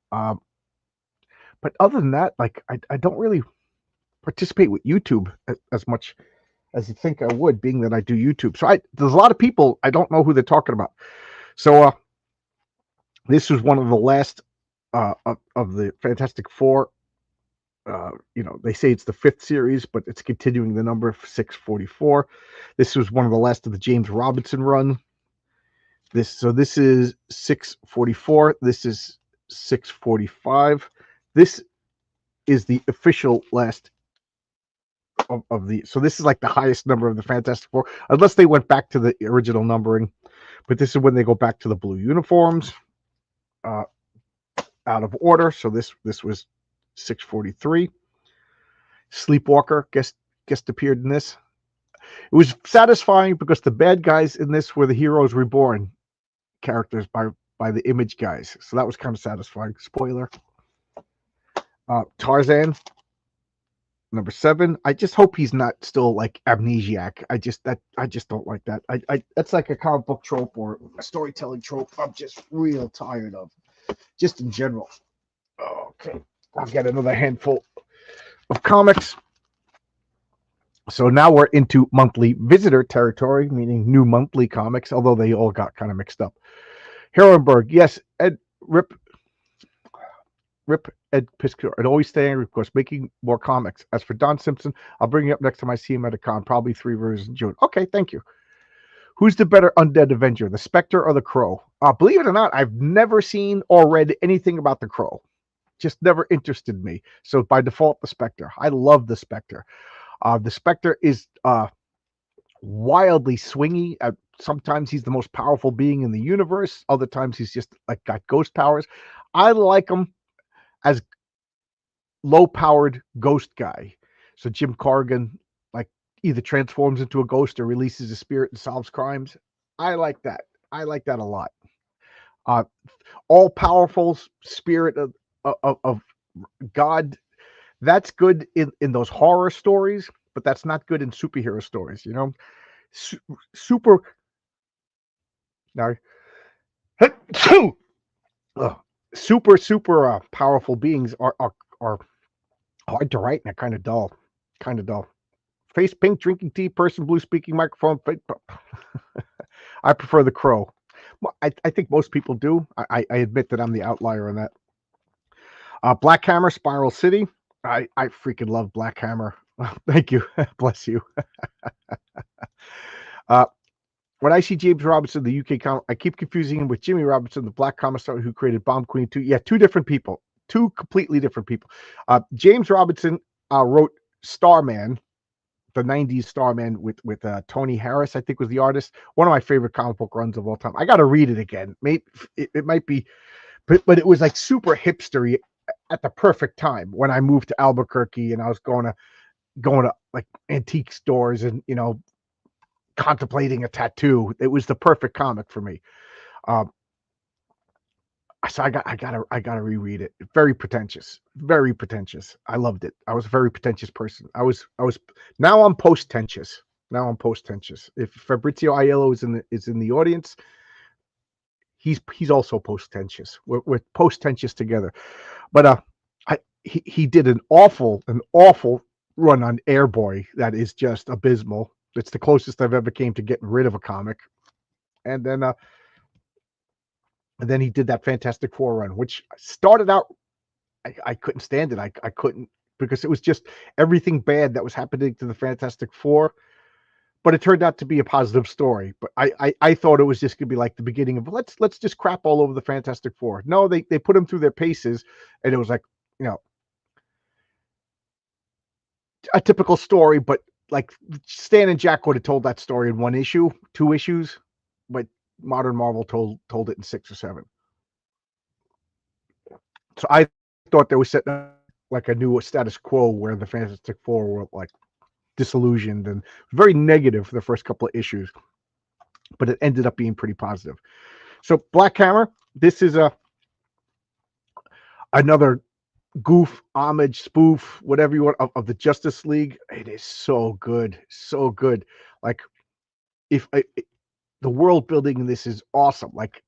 But other than that, like I don't really participate with YouTube as much as you think I would, being that I do YouTube. So there's a lot of people I don't know who they're talking about. So this was one of the last of the Fantastic Four. They say it's the 5th series, but it's continuing the number 644. This was one of the last of the James Robinson run. This is 644. This is 645. This is the official last of the. So this is like the highest number of the Fantastic Four, unless they went back to the original numbering. But this is when they go back to the blue uniforms, out of order. So this was 643. Sleepwalker guest appeared in this. It was satisfying because the bad guys in this were the Heroes Reborn characters by the Image guys. So that was kind of satisfying. Spoiler. Tarzan, number 7. I just hope he's not still like amnesiac. I just don't like that. I that's like a comic book trope or a storytelling trope I'm just real tired of, just in general. Okay, I'll get another handful of comics. So now we're into monthly visitor territory, meaning new monthly comics, although they all got kind of mixed up. Herrenberg, yes, Rip Ed Pisco, and always stay angry, of course, making more comics. As for Don Simpson, I'll bring you up next time I see him at a con, probably 3 Rivers in June. Okay, thank you. Who's the better undead Avenger, the Spectre or the Crow? Believe it or not, I've never seen or read anything about the Crow. Just never interested me. So by default, the Spectre. I love the Spectre. The Spectre is wildly swingy. Sometimes he's the most powerful being in the universe. Other times he's just like got ghost powers. I like him as low-powered ghost guy. So Jim Corrigan like either transforms into a ghost or releases a spirit and solves crimes. I like that. I like that a lot. All-powerful spirit of God. That's good in those horror stories, but that's not good in superhero stories. Super. Now, super powerful beings are hard to write and they're kind of dull. Face pink, drinking tea, person blue, speaking microphone. I prefer the Crow. I think most people do. I admit that I'm the outlier on that. Black Hammer, Spiral City. I freaking love Black Hammer. Thank you. Bless you. When I see James Robinson, the UK comic, I keep confusing him with Jimmy Robinson, the Black commissar who created Bomb Queen 2. Yeah, 2 different people. 2 completely different people. James Robinson wrote Starman, the 90s Starman with Tony Harris, I think was the artist. One of my favorite comic book runs of all time. I got to read it again. Maybe it might be but it was like super hipstery at the perfect time when I moved to Albuquerque and I was going to like antique stores and contemplating a tattoo. It was the perfect comic for me. Um, so I gotta reread it. Very pretentious, very pretentious. I loved it. I was a very pretentious person. I was now I'm post-tentious. Now I'm post-tentious. If Fabrizio Aiello is in the audience, he's also post-tentious. We're post-tentious together. But he did an awful run on Airboy that is just abysmal. It's the closest I've ever came to getting rid of a comic. And then he did that Fantastic Four run, which started out, I couldn't stand it. I couldn't, because it was just everything bad that was happening to the Fantastic Four. But it turned out to be a positive story. But I thought it was just gonna be like the beginning of let's just crap all over the Fantastic Four. No, they put them through their paces, and it was like, a typical story, but like Stan and Jack would have told that story in one issue, 2 issues, but Modern Marvel told it in 6 or 7. So I thought they were setting up like a new status quo where the Fantastic Four were like disillusioned and very negative for the first couple of issues, but it ended up being pretty positive. So Black Hammer, this is another goof, homage, spoof, whatever you want of the Justice League. It is so good, so good. Like if the world building in this is awesome. Like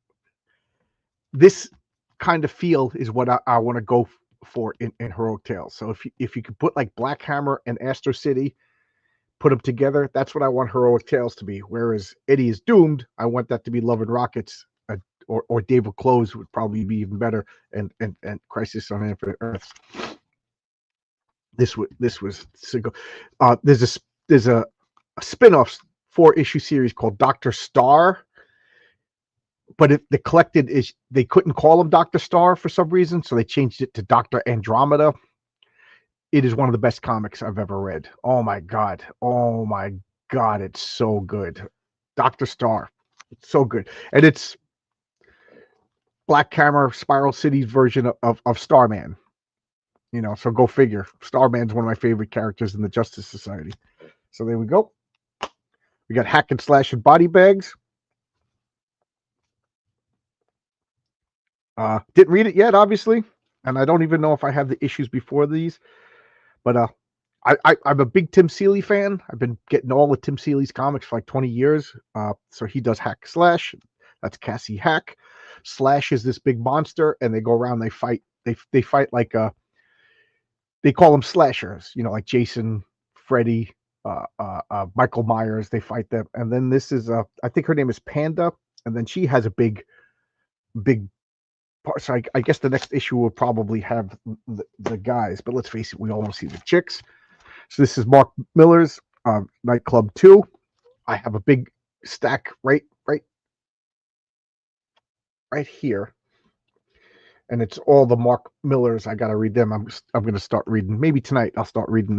this kind of feel is what I want to go for in Heroic Tales. So if you could put like Black Hammer and Astro City, put them together, that's what I want Heroic Tales to be. Whereas Eddie is Doomed, I want that to be Love and Rockets, or David Close would probably be even better, and Crisis on Infinite Earths. This was there's a spin-off 4-issue series called Dr. Star, but the collected is they couldn't call him Dr. Star for some reason, so they changed it to Dr. Andromeda. It is one of the best comics I've ever read. Oh my god, it's so good. Dr. Star, it's so good, and it's Black Hammer, Spiral City's version of Starman. So go figure. Starman's one of my favorite characters in the Justice Society. So there we go. We got Hack and Slash and Body Bags. Didn't read it yet, obviously, and I don't even know if I have the issues before these. But I'm a big Tim Seeley fan. I've been getting all of Tim Seeley's comics for like 20 years. So he does Hack Slash. That's Cassie Hack. Slash is this big monster, and they go around. They fight. They fight like they call them slashers. Like Jason, Freddy, Michael Myers. They fight them. And then this is I think her name is Panda, and then she has a big part. So I guess the next issue will probably have the guys. But let's face it, we all want to see the chicks. So this is Mark Miller's Nightclub 2. I have a big stack right here, and it's all the Mark Millers. I gotta read them. I'm gonna start reading. Maybe tonight I'll start reading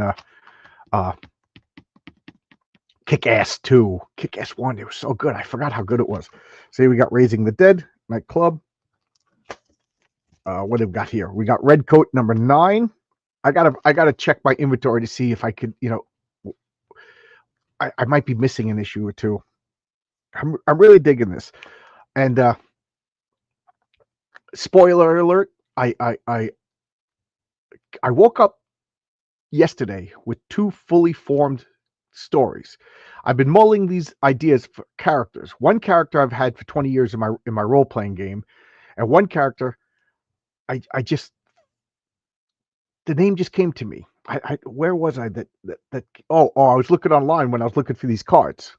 Kick-Ass 2. Kick-Ass 1, it was so good. I forgot how good it was. So here we got Raising the Dead, Nightclub. What have we got here? We got Redcoat number 9. I gotta check my inventory to see if I could, I might be missing an issue or two. I'm really digging this. And spoiler alert, I woke up yesterday with 2 fully formed stories. I've been mulling these ideas for characters. One character I've had for 20 years in my role-playing game, and one character I just, the name just came to me. Where was I that I was looking online when I was looking for these cards.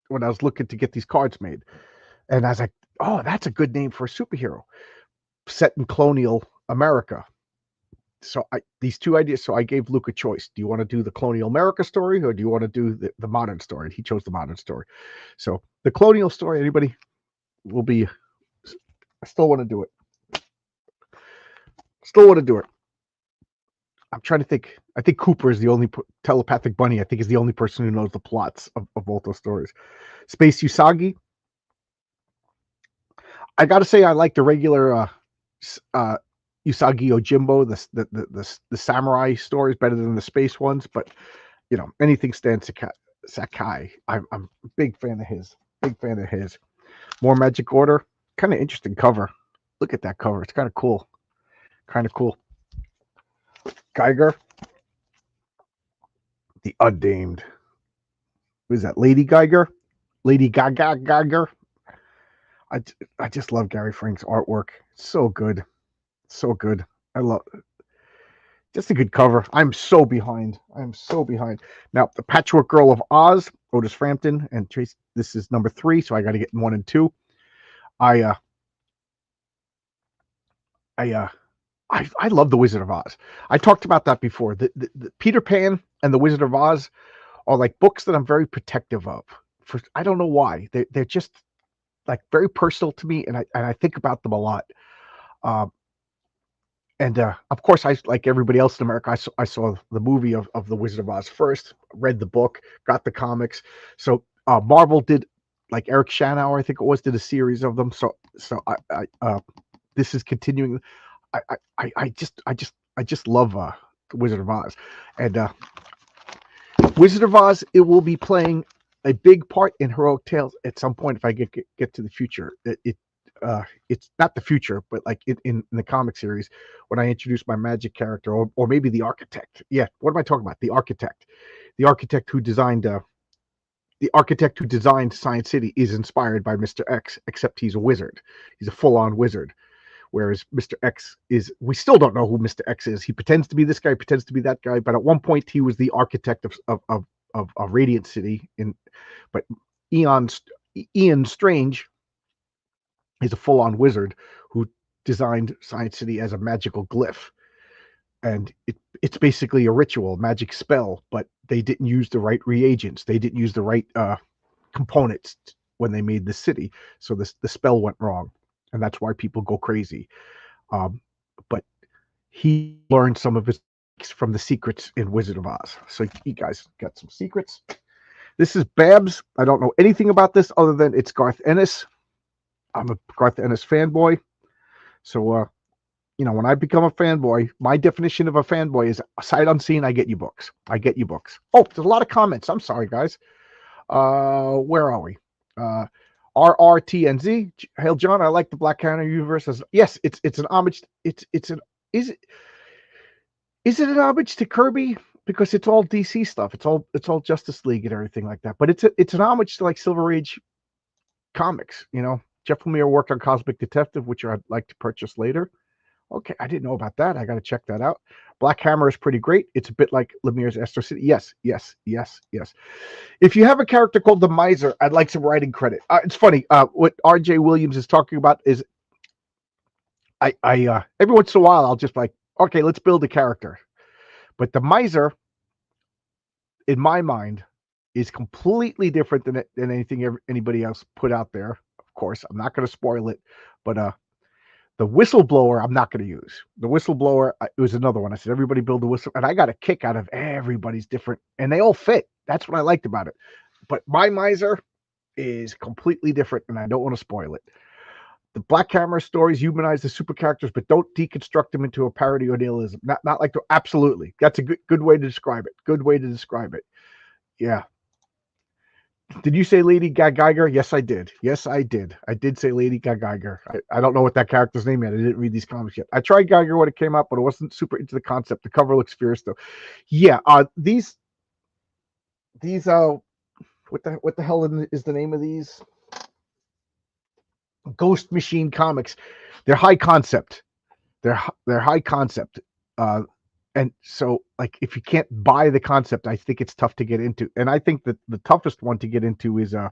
When I was looking to get these cards made. And I was like, oh, that's a good name for a superhero set in colonial America. So these 2 ideas. So I gave Luke a choice. Do you want to do the colonial America story, or do you want to do the modern story? He chose the modern story. So the colonial story, anybody, will be, I still want to do it. I'm trying to think. I think Cooper is the only telepathic bunny. I think is the only person who knows the plots of both those stories. Space Usagi. I gotta say I like the regular Usagi Yojimbo, the samurai stories better than the space ones, but anything Stan Sakai, I'm a big fan of his. Big fan of his. More Magic Order, kind of interesting cover. Look at that cover. It's kind of cool. Kind of cool. Geiger, the Unnamed. What is that? Lady Geiger? Lady Gaga Geiger? I just love Gary Frank's artwork. So good. So good. I love just a good cover. I'm so behind. I'm so behind. Now, the Patchwork Girl of Oz, Otis Frampton and Trace. This is number 3, so I got to get 1 and 2. I love the Wizard of Oz. I talked about that before. The Peter Pan and the Wizard of Oz are like books that I'm very protective of. I don't know why. They're just like very personal to me, and I think about them a lot. And of course, I like everybody else in America. I saw the movie of the Wizard of Oz first, read the book, got the comics. So Marvel did, like Eric Shanower, I think it was, did a series of them. So this is continuing. I just love the Wizard of Oz, and Wizard of Oz, it will be playing a big part in Heroic Tales at some point if I get to the future. It's not the future, but like in the comic series, when I introduce my magic character, or maybe the architect. Yeah, what am I talking about? The architect who designed Science City is inspired by Mr. X, except he's a wizard. He's a full-on wizard. Whereas Mr. X we still don't know who Mr. X is. He pretends to be this guy, pretends to be that guy, but at one point he was the architect of Radiant City. But Ian Strange is a full-on wizard who designed Science City as a magical glyph. And it's basically a ritual, magic spell, but they didn't use the right reagents. They didn't use the right components when they made the city. So the spell went wrong. And that's why people go crazy. But he learned some of his from the secrets in Wizard of Oz. So you guys got some secrets. This is Babs. I don't know anything about this other than it's Garth Ennis. I'm a Garth Ennis fanboy. So, when I become a fanboy, my definition of a fanboy is sight unseen. I get you books. Oh, there's a lot of comments. I'm sorry, guys. Where are we? RRTNZ. Hail John, I like the Black Canary universe. Yes, it's an homage. Is it an homage to Kirby? Because it's all DC stuff. It's all Justice League and everything like that. But it's an homage to like Silver Age comics. Jeff Lemire worked on Cosmic Detective, which I'd like to purchase later. Okay, I didn't know about that. I got to check that out. Black Hammer is pretty great. It's a bit like Lemire's Astro City. Yes. If you have a character called the Miser, I'd like some writing credit. It's funny. What R.J. Williams is talking about is I every once in a while I'll just like, okay, let's build a character. But the Miser, in my mind, is completely different than anything anybody else put out there. Of course, I'm not going to spoil it, but the Whistleblower, I'm not going to use. The Whistleblower, it was another one. I said, everybody build a whistle. And I got a kick out of everybody's different, and they all fit. That's what I liked about it. But my Miser is completely different, and I don't want to spoil it. The Black Hammer stories humanize the super characters, but don't deconstruct them into a parody or nihilism. Not like absolutely. That's a good way to describe it. Good way to describe it. Yeah. Did you say Lady Geiger? Yes, I did. I did say Lady Geiger. I don't know what that character's name yet. I didn't read these comics yet. I tried Geiger when it came out, but I wasn't super into the concept. The cover looks fierce, though. Yeah, these what the hell is the name of these? Ghost Machine comics. They're high concept. They're high concept. And so, like, if you can't buy the concept, I think it's tough to get into. And I think that the toughest one to get into is I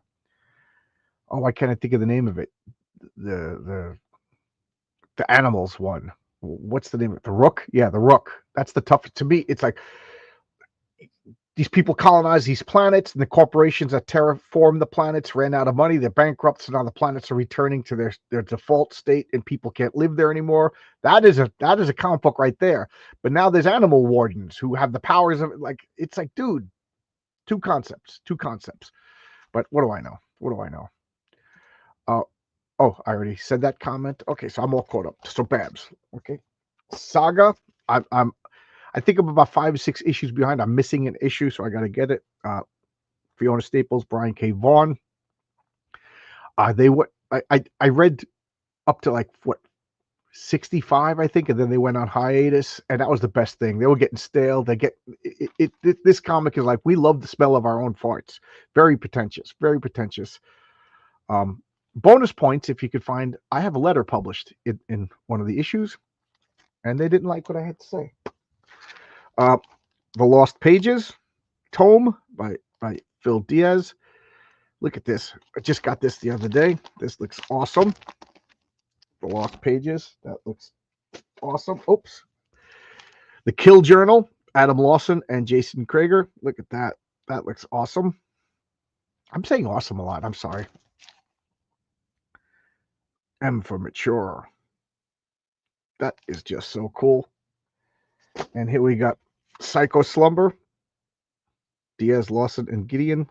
can't think of the name of it. The animals one. What's the name of it? The Rook? Yeah, the Rook. That's the toughest. To me, it's like these people colonize these planets, and the corporations that terraform the planets ran out of money. They're bankrupt, so now the planets are returning to their default state, and people can't live there anymore. That is a comic book right there. But now there's animal wardens who have the powers of like. It's like, dude, two concepts. But what do I know? Oh, I already said that comment. Okay, so I'm all caught up. So Babs. Okay. Saga. I think I'm about 5 or 6 issues behind. I'm missing an issue, so I got to get it. Fiona Staples, Brian K. Vaughan. They what I read up to like what 65, I think, and then they went on hiatus, and that was the best thing. They were getting stale. They get this comic is like, we love the smell of our own farts. Very pretentious, very pretentious. Bonus points if you could find. I have a letter published in one of the issues, and they didn't like what I had to say. The Lost Pages tome by Phil Diaz. Look at this. I just got this the other day. This looks awesome. The Lost Pages. That looks awesome. Oops. The Kill Journal. Adam Lawson and Jason Krager. Look at that. That looks awesome. I'm saying awesome a lot. I'm sorry. M for mature. That is just so cool. And here we got Psycho Slumber. Diaz, Lawson, and Gideon.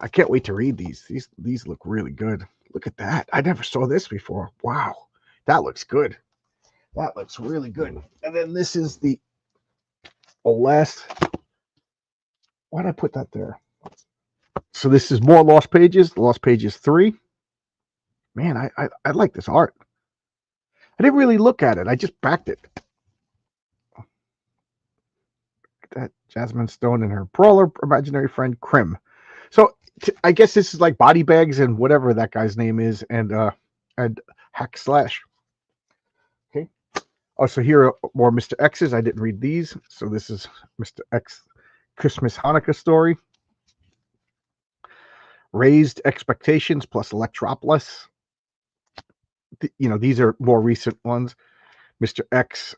I can't wait to read these. These look really good. Look at that. I never saw this before. Wow. That looks good. That looks really good. And then this is the last. Why did I put that there? So this is more Lost Pages. Lost Pages 3. Man, I like this art. I didn't really look at it. I just backed it. That Jasmine Stone and her brawler imaginary friend Krim. So I guess this is like Body Bags and whatever that guy's name is, and Hack Slash. Okay. Oh, so here are more Mr. X's. I didn't read these. So this is Mr. X Christmas Hanukkah story. Raised Expectations plus Electropolis. These are more recent ones. Mr. X,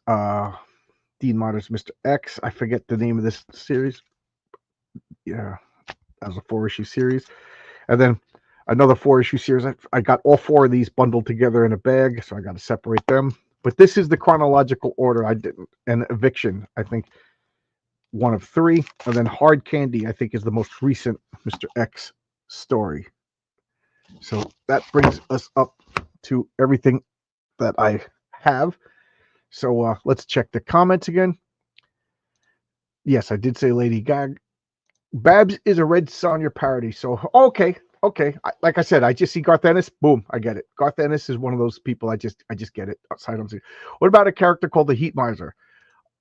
Dean Martin's Mr. X. I forget the name of this series. Yeah, that was a 4-issue series. And then another 4-issue series. I got all 4 of these bundled together in a bag, so I got to separate them. But this is the chronological order. I didn't. And Eviction, I think, one of 3. And then Hard Candy, I think, is the most recent Mr. X story. So that brings us up to everything that I have. So let's check the comments again. Yes, I did say Lady Gaga. Babs is a Red Sonja parody. So, okay. Like I said, I just see Garth Ennis. Boom, I get it. Garth Ennis is one of those people. I just get it. I don't see. What about a character called the Heat Miser?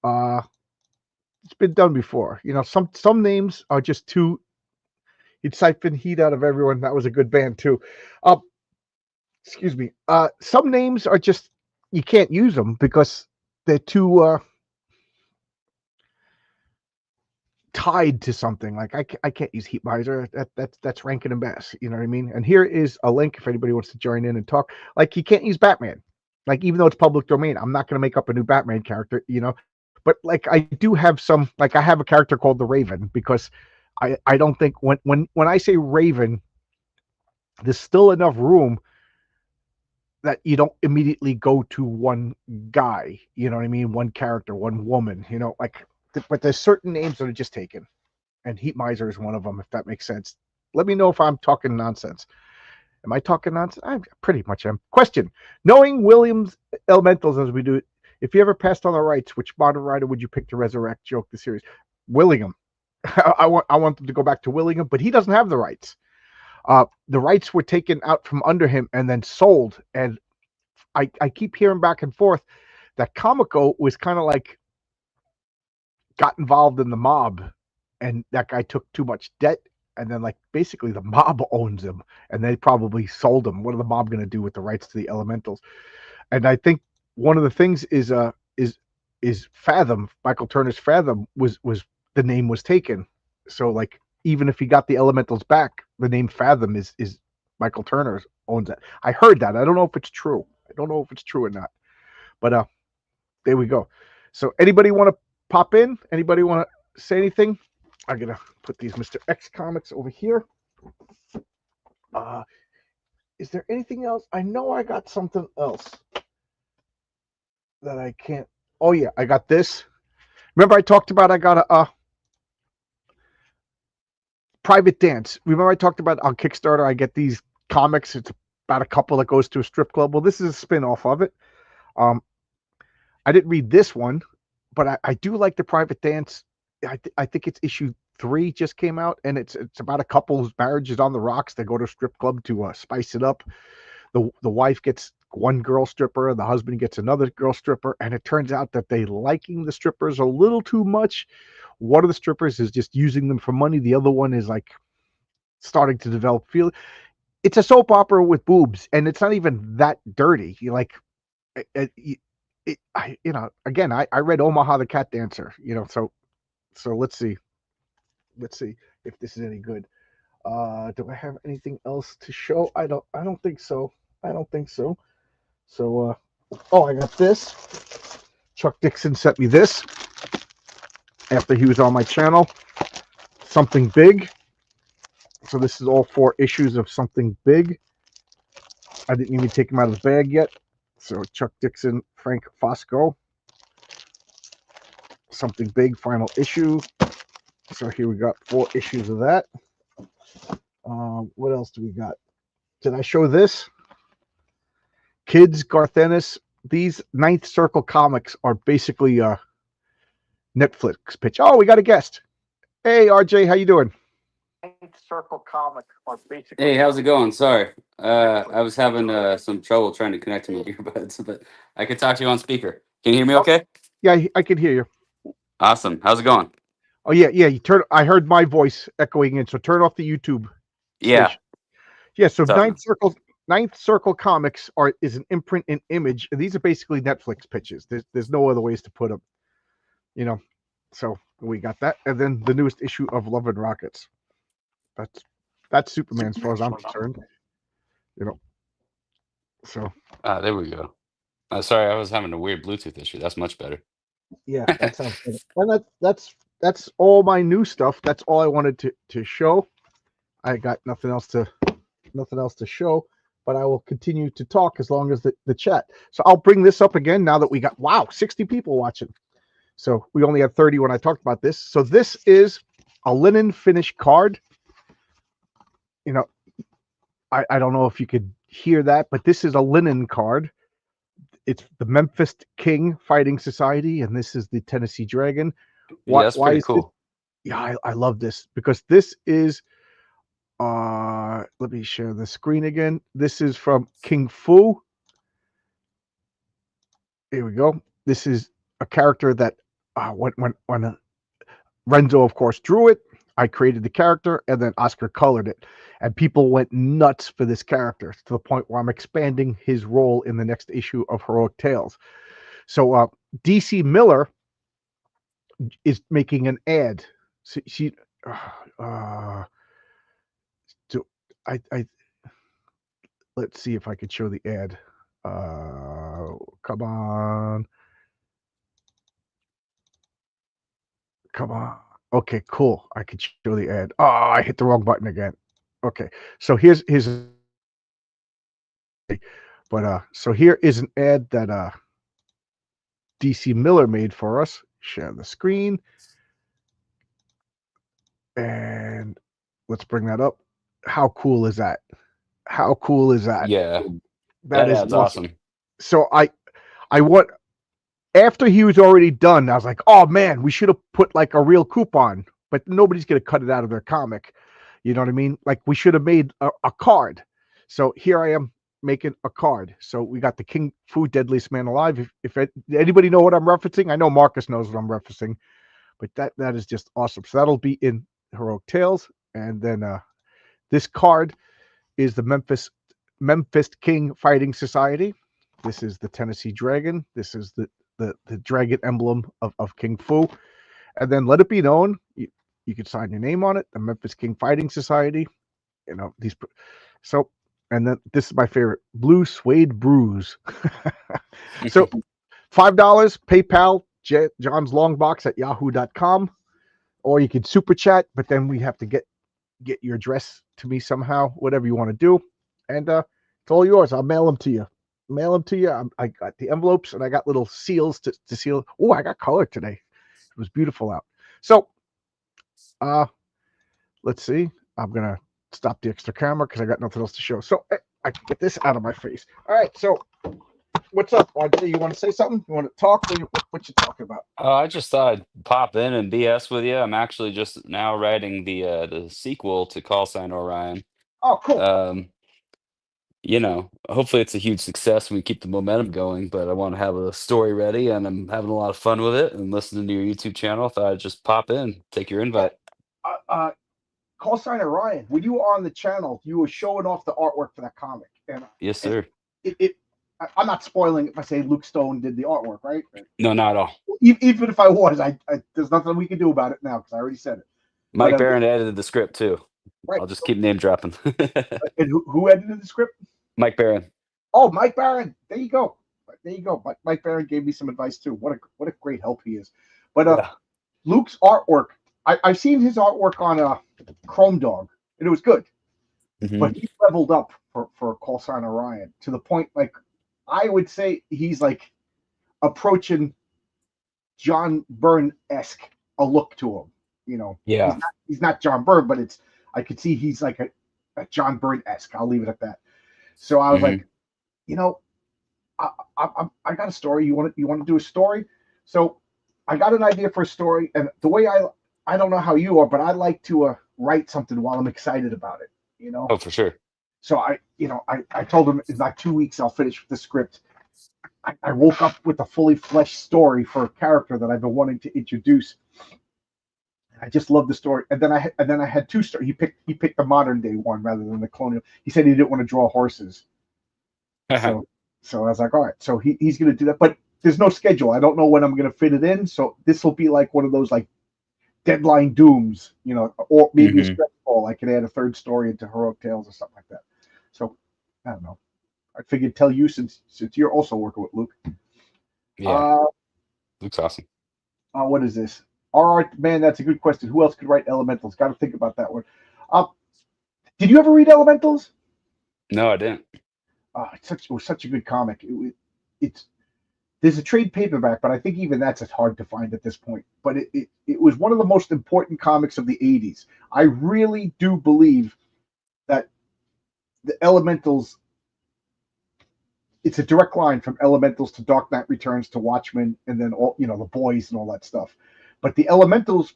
It's been done before. Some names are just too. He'd siphon heat out of everyone. That was a good band too. Excuse me. Some names are just, you can't use them because they're too tied to something. Like I can't use Heat Miser. That's Rankin and Bass. You know what I mean? And here is a link if anybody wants to join in and talk. Like, you can't use Batman. Like, even though it's public domain, I'm not going to make up a new Batman character. But like, I do have some. Like, I have a character called the Raven because I don't think when I say Raven, there's still enough room that you don't immediately go to one guy, you know what I mean? One character, one woman, but there's certain names that are just taken. And Heat Miser is one of them, if that makes sense. Let me know if I'm talking nonsense. Am I talking nonsense? I pretty much am. Question. Knowing Williams Elementals as we do, if you ever passed on the rights, which modern writer would you pick to resurrect Joke the series? Willingham. I want them to go back to Willingham, but he doesn't have the rights. The rights were taken out from under him and then sold. And I keep hearing back and forth that Comico was kind of like got involved in the mob, and that guy took too much debt, and then like basically the mob owns him, and they probably sold him. What are the mob going to do with the rights to the Elementals? And I think one of the things is Fathom. Michael Turner's Fathom was the name was taken. So like, even if he got the Elementals back, the name Fathom is Michael Turner owns it. I heard that. I don't know if it's true. I don't know if it's true or not. But there we go. So anybody want to pop in? Anybody want to say anything? I'm gonna put these Mr. X comics over here. Is there anything else? I know I got something else that I can't. Oh yeah, I got this. Remember I talked about I got a Private Dance. Remember I talked about on Kickstarter I get these comics. It's about a couple that goes to a strip club. Well, this is a spin-off of it. Um, I didn't read this one, but I do like the Private Dance. I think it's issue 3 just came out, and it's about a couple whose marriage is on the rocks. They go to a strip club to spice it up. The wife gets one girl stripper, the husband gets another girl stripper, and it turns out that they liking the strippers a little too much. One of the strippers is just using them for money. The other one is like starting to develop feel. It's a soap opera with boobs, and it's not even that dirty. You like, again, I read Omaha the Cat Dancer, so let's see if this is any good. Do I have anything else to show? I don't think so. I don't think so. So, oh, I got this. Chuck Dixon sent me this after he was on my channel. Something Big. So this is all 4 issues of Something Big. I didn't even take him out of the bag yet. So Chuck Dixon, Frank Fosco. Something Big, final issue. So here we got 4 issues of that. What else do we got? Did I show this? Kids, Garth Ennis. These Ninth Circle comics are basically a Netflix pitch. Oh, we got a guest. Hey, RJ, how you doing? Ninth Circle comics are basically. Hey, how's it going? Sorry, I was having some trouble trying to connect to my earbuds, but I could talk to you on speaker. Can you hear me okay? Yeah, I can hear you. Awesome. How's it going? Oh yeah. I heard my voice echoing in, so turn off the YouTube. Yeah. Station. Yeah. So What's Ninth Circle Comics is an imprint and image, and these are basically Netflix pitches. There's no other ways to put them. So we got that, and then the newest issue of Love and Rockets. That's Superman as far as I'm concerned. So. there we go. Sorry, I was having a weird Bluetooth issue. That's much better. Yeah, that sounds good. And that's all my new stuff. That's all I wanted to show. I got nothing else to show, but I will continue to talk as long as the chat. So I'll bring this up again now that we got 60 people watching. So we only had 30 when I talked about this. So this is a linen finish card. I don't know if you could hear that, but this is a linen card. It's the Memphis King Fighting Society, and this is the Tennessee Dragon. Yeah, that's pretty cool. Yeah, I love this because this is let me share the screen again. This is from King Fu. Here we go. This is a character that when Renzo, of course, drew it, I created the character, and then Oscar colored it. And people went nuts for this character to the point where I'm expanding his role in the next issue of Heroic Tales. So DC Miller is making an ad. So let's see if I could show the ad. Come on. Okay, cool. I could show the ad. Oh, I hit the wrong button again. Okay, so here's but so here is an ad that DC Miller made for us. Share the screen. And let's bring that up. How cool is that? How cool is that? Yeah. That is awesome. So I want, after he was already done, I was like, oh man, we should have put like a real coupon, but nobody's gonna cut it out of their comic. You know what I mean? Like we should have made a card. So here I am making a card. So we got the King Fu Deadliest Man Alive. If anybody know what I'm referencing, I know Marcus knows what I'm referencing, but that is just awesome. So that'll be in Heroic Tales. And then this card is the Memphis King Fighting Society. This is the Tennessee Dragon. This is the dragon emblem of King Fu. And then let it be known, you can sign your name on it, the Memphis King Fighting Society. So, and then this is my favorite, Blue Suede Brews. So $5, PayPal, John's Longbox at yahoo.com, or you can super chat, but then we have to get your address to me somehow, whatever you want to do. And it's all yours. I'll mail them to you. I got the envelopes and I got little seals to seal. Oh, I got color today. It was beautiful out. So let's see. I'm gonna stop the extra camera because I got nothing else to show. So I can get this out of my face. All right, so what's up, RJ? You want to say something? You want to talk? What you talking about? I just thought I'd pop in and BS with you. I'm actually just now writing the sequel to Call Sign Orion. Oh, cool. Um, hopefully it's a huge success and we keep the momentum going, but I want to have a story ready and I'm having a lot of fun with it and listening to your YouTube channel. Thought I'd just pop in, take your Yeah. invite. Uh, uh, Call sign Orion. When you were on the channel, you were showing off the artwork for that comic, Yes, and sir. it I'm not spoiling if I say Luke Stone did the artwork, right? No, not at all. Even if I was, I there's nothing we can do about it now because I already said it. But Mike Barron edited the script too. right. I'll just keep name dropping. And who edited the script? Mike Barron. Oh, Mike Barron. There you go. There you go. Mike Barron gave me some advice too. What a great help he is. But Yeah. Luke's artwork, I've seen his artwork on Chrome Dog, and it was good. But Mhm. he leveled up for Call Sign Orion to the point, like, I would say he's like approaching John Byrne-esque a look to him. You know, Yeah. he's not John Byrne, but I could see he's like a John Byrne-esque. I'll leave it at that. So I was Hmm. like, you know, I got a story. You want to do a story? So I got an idea for a story, and the way I don't know how you are, but I like to write something while I'm excited about it. You know, Oh, for sure. so I told him in like 2 weeks I'll finish the script. I woke up with a fully fleshed story for a character that I've been wanting to introduce. I just love the story, and then I had two stories. He picked the modern day one rather than the colonial. He said he didn't want to draw horses, so so I was like, all right, so he's going to do that, but there's no schedule. I don't know when I'm going to fit it in, so this will be like one of those like deadline dooms, or maybe a Hmm. stretch goal. I could add a third story into Heroic Tales or something like that. So I don't know. I figured tell you since you're also working with Luke. Yeah. Uh, Looks awesome. what is this? Man, that's a good question. Who else could write Elementals? Got to think about that one. Uh, did you ever read Elementals? No, I didn't. It was such a good comic. It's There's a trade paperback, but I think even that's hard to find at this point. But it was one of the most important comics of the 80s. I really do believe that the Elementals, it's a direct line from Elementals to Dark Knight Returns to Watchmen, and then all the boys and all that stuff. But the Elementals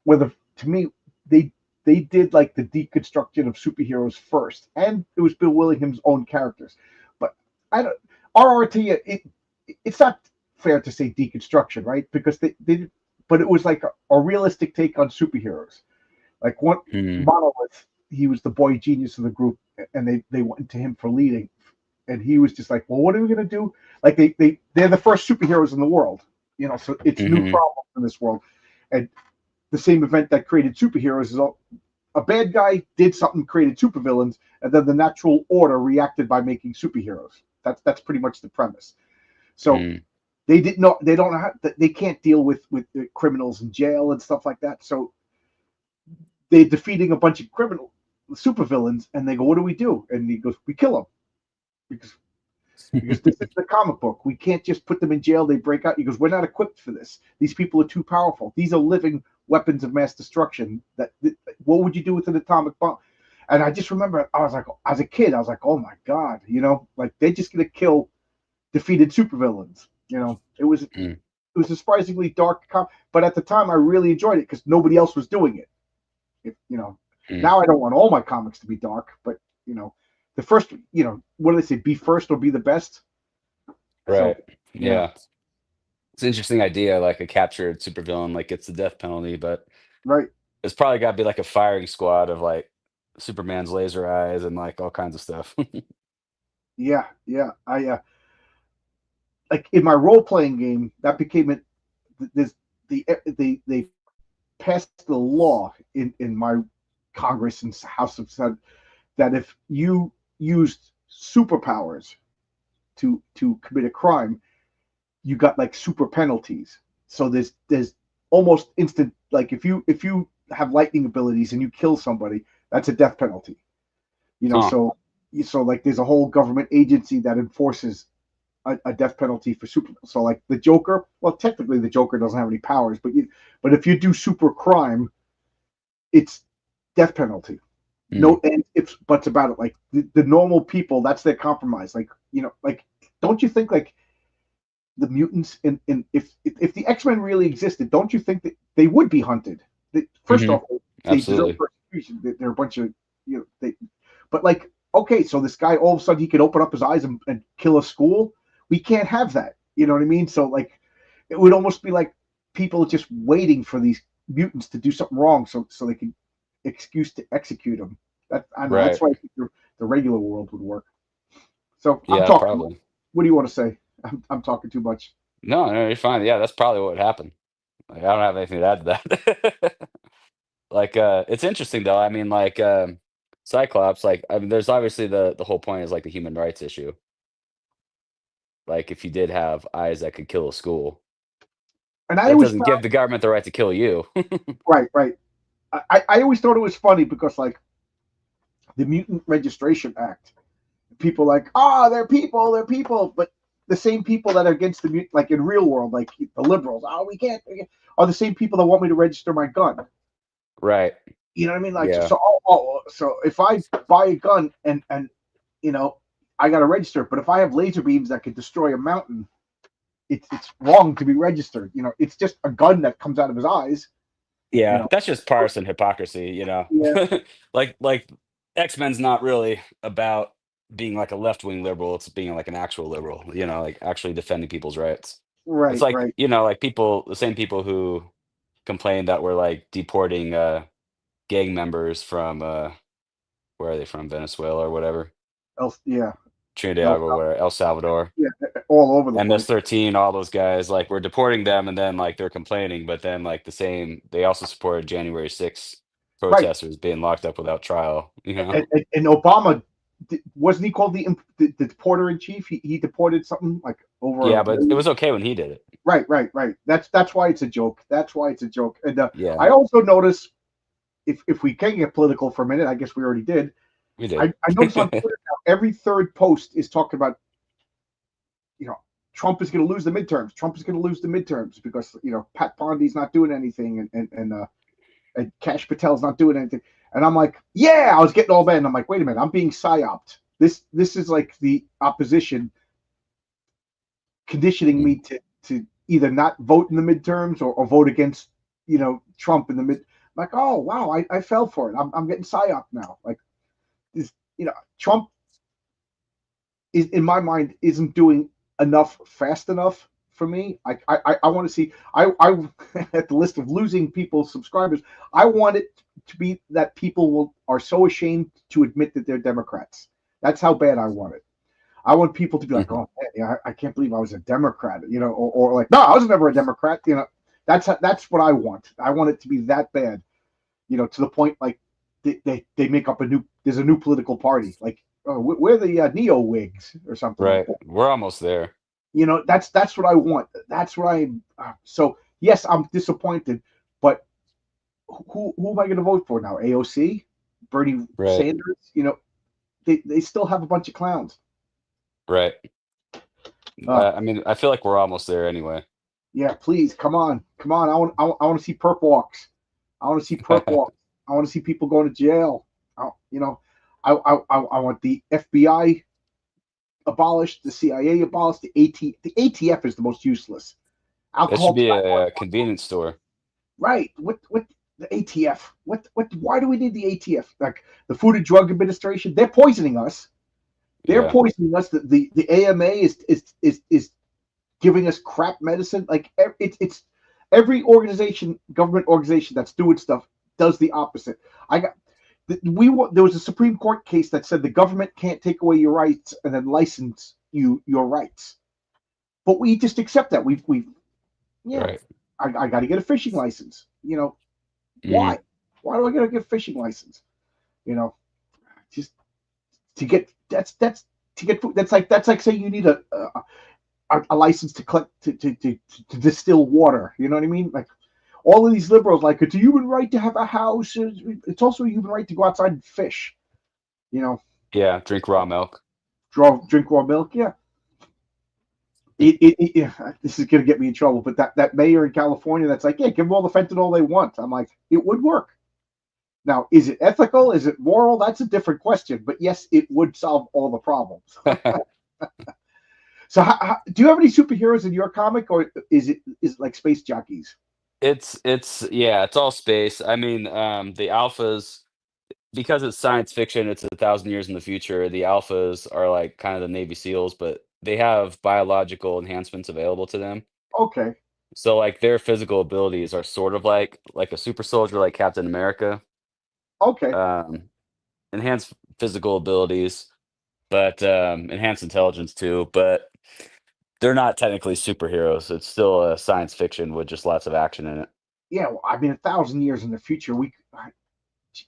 were to me, they they did like the deconstruction of superheroes first, and it was Bill Willingham's own characters. But I don't RRT it's not fair to say deconstruction, right? Because they but it was like a realistic take on superheroes. Like one Hmm. Monolith, he was the boy genius of the group, and they went to him for leading, and he was just like, well, what are we gonna do? Like they're the first superheroes in the world, so it's new Hmm. problems in this world, and the same event that created superheroes is a bad guy did something, created supervillains, and then the natural order reacted by making superheroes. That's pretty much the premise. So Hmm. they don't know how, they can't deal with criminals in jail and stuff like that. So they're defeating a bunch of criminal supervillains, and they go, "What do we do?" And he goes, "We kill them because this is the comic book. We can't just put them in jail. They break out." He goes, "We're not equipped for this. These people are too powerful. These are living weapons of mass destruction. What would you do with an atomic bomb?" And I just remember, I was like, as a kid, I was like, "Oh my god," like they're just gonna kill defeated supervillains. Hmm. It was a surprisingly dark but at the time I really enjoyed it because nobody else was doing it. Hmm. Now I don't want all my comics to be dark, but the first, what do they say? Be first or be the best. Right. So yeah, Yeah. It's an interesting idea, like a captured supervillain like gets the death penalty, but right. it's probably got to be like a firing squad of like Superman's laser eyes and like all kinds of stuff. Yeah, yeah. I like in my role playing game that became it. This they passed the law in my Congress and House of Senate that if you used superpowers to commit a crime, you got like super penalties. So there's almost instant, like if you have lightning abilities and you kill somebody, that's a death penalty. Huh. So like there's a whole government agency that enforces a death penalty for super. So like the Joker, well, technically the Joker doesn't have any powers, but if you do super crime, it's death penalty. no and ifs buts about it. Like the normal people, that's their compromise. Like like don't you think like the mutants in if the X-Men really existed, don't you think that they would be hunted? First Hmm. off, they deserve Absolutely. persecution. They're a bunch of but like okay, so this guy all of a sudden he can open up his eyes and kill a school. We can't have that. You know what I mean? So like it would almost be like people just waiting for these mutants to do something wrong so they can excuse to execute them. I don't know. That's Right. why I think the regular world would work. So I'm Yeah, talking. probably. What do you want to say? I'm talking too much. No, no, you're fine. Yeah, that's probably what would happen. Like, I don't have anything to add to that. Like, it's interesting though. I mean, like, Cyclops, like, I mean, there's obviously the whole point is like the human rights issue. Like, if you did have eyes that could kill a school, And I that always doesn't found give the government the right to kill you. right, right. I always thought it was funny because like the Mutant Registration Act, people like they're people, but the same people that are against the mutant, like in real world, like the liberals, we can't, are the same people that want me to register my gun. Right. You know what I mean? Like Yeah. so if I buy a gun and you know I got to register, but if I have laser beams that could destroy a mountain, it's wrong to be registered. It's just a gun that comes out of his eyes. You Yeah, know, that's just partisan hypocrisy, you know? yeah, Like, X-Men's not really about being like a left-wing liberal, it's being like an actual liberal, like actually defending people's rights. It's right, like, right. like the same people who complain that we're like deporting gang members from where are they from? Venezuela or whatever. Yeah, Trinidad else, or where El Salvador. yeah, all over the place. MS-13, all those guys, like we're deporting them and then like they're complaining, but then like they also supported January 6th Right, protesters being locked up without trial, and Obama wasn't he called the deporter in chief? He deported something like over Yeah, a but it million. was okay when he did it. Right, right, right. That's why it's a joke. That's why it's a joke. And Yeah, I also notice if we can get political for a minute, I guess we already did. we I, did. I notice on Twitter now every third post is talking about you know Trump is going to lose the midterms. Trump is going to lose the midterms because Pat Pondi's not doing anything and Cash Patel's not doing anything. And I'm like, yeah, I was getting all bad. And I'm like, wait a minute, I'm being psyoped. This is like the opposition conditioning Mm. me to either not vote in the midterms or vote against Trump in the mid. I'm like, oh wow, I fell for it. I'm getting psyoped now. Like this, Trump is in my mind isn't doing enough fast enough for me. I want to see I at the list of losing people's subscribers. I want it to be that people are so ashamed to admit that they're Democrats. That's how bad I want it. I want people to be like, Mhm. oh man, yeah, I can't believe I was a Democrat, or like, no, I was never a Democrat. That's what I want. I want it to be that bad, to the point like they make up there's a new political party, like we're the neo Whigs or something like Right. that. We're almost there. That's what I want. That's what I. So yes, I'm disappointed, but who am I going to vote for now? AOC, Bernie Right. Sanders. They still have a bunch of clowns. Right. Uh, I mean, I feel like we're almost there anyway. Yeah, please come on, come on. I want to see perp walks. I want to see perp walks. I want to see people going to jail. I want the FBI abolished, the CIA abolished, the ATF is the most useless. That should Alcohol, be tobacco, a convenience store. right? What the ATF? What? Why do we need the ATF? Like the Food and Drug Administration, they're poisoning us. They're Yeah. poisoning us. The AMA is giving us crap medicine. Like it's every government organization that's doing stuff does the opposite. I got there was a Supreme Court case that said the government can't take away your rights and then license your rights, but we just accept that. We yeah, Right. I got to get a fishing license. Mhm. Why? Why do I got to get a fishing license? You know, just to get that's to get food. That's like saying you need a license to collect to distill water. You know what I mean? Like all of these liberals, like it's a human right to have a house. It's also a human right to go outside and fish. You know, Yeah, drink raw milk. drink raw milk. Yeah, yeah, this is gonna get me in trouble. But that mayor in California, that's like, yeah, give them all the fentanyl they want. I'm like, it would work. Now, is it ethical? Is it moral? That's a different question. But yes, it would solve all the problems. So, do you have any superheroes in your comic, or is it like space jockeys? It's yeah, it's all space. I mean, the alphas, because it's science fiction, it's 1,000 years in the future. The alphas are like kind of the Navy SEALs, but they have biological enhancements available to them. Okay, So like their physical abilities are sort of like a super soldier, like Captain America. okay, Um, enhanced physical abilities, but enhanced intelligence too. But they're not technically superheroes. It's still a science fiction with just lots of action in it. yeah. Well, I mean, 1,000 years in the future,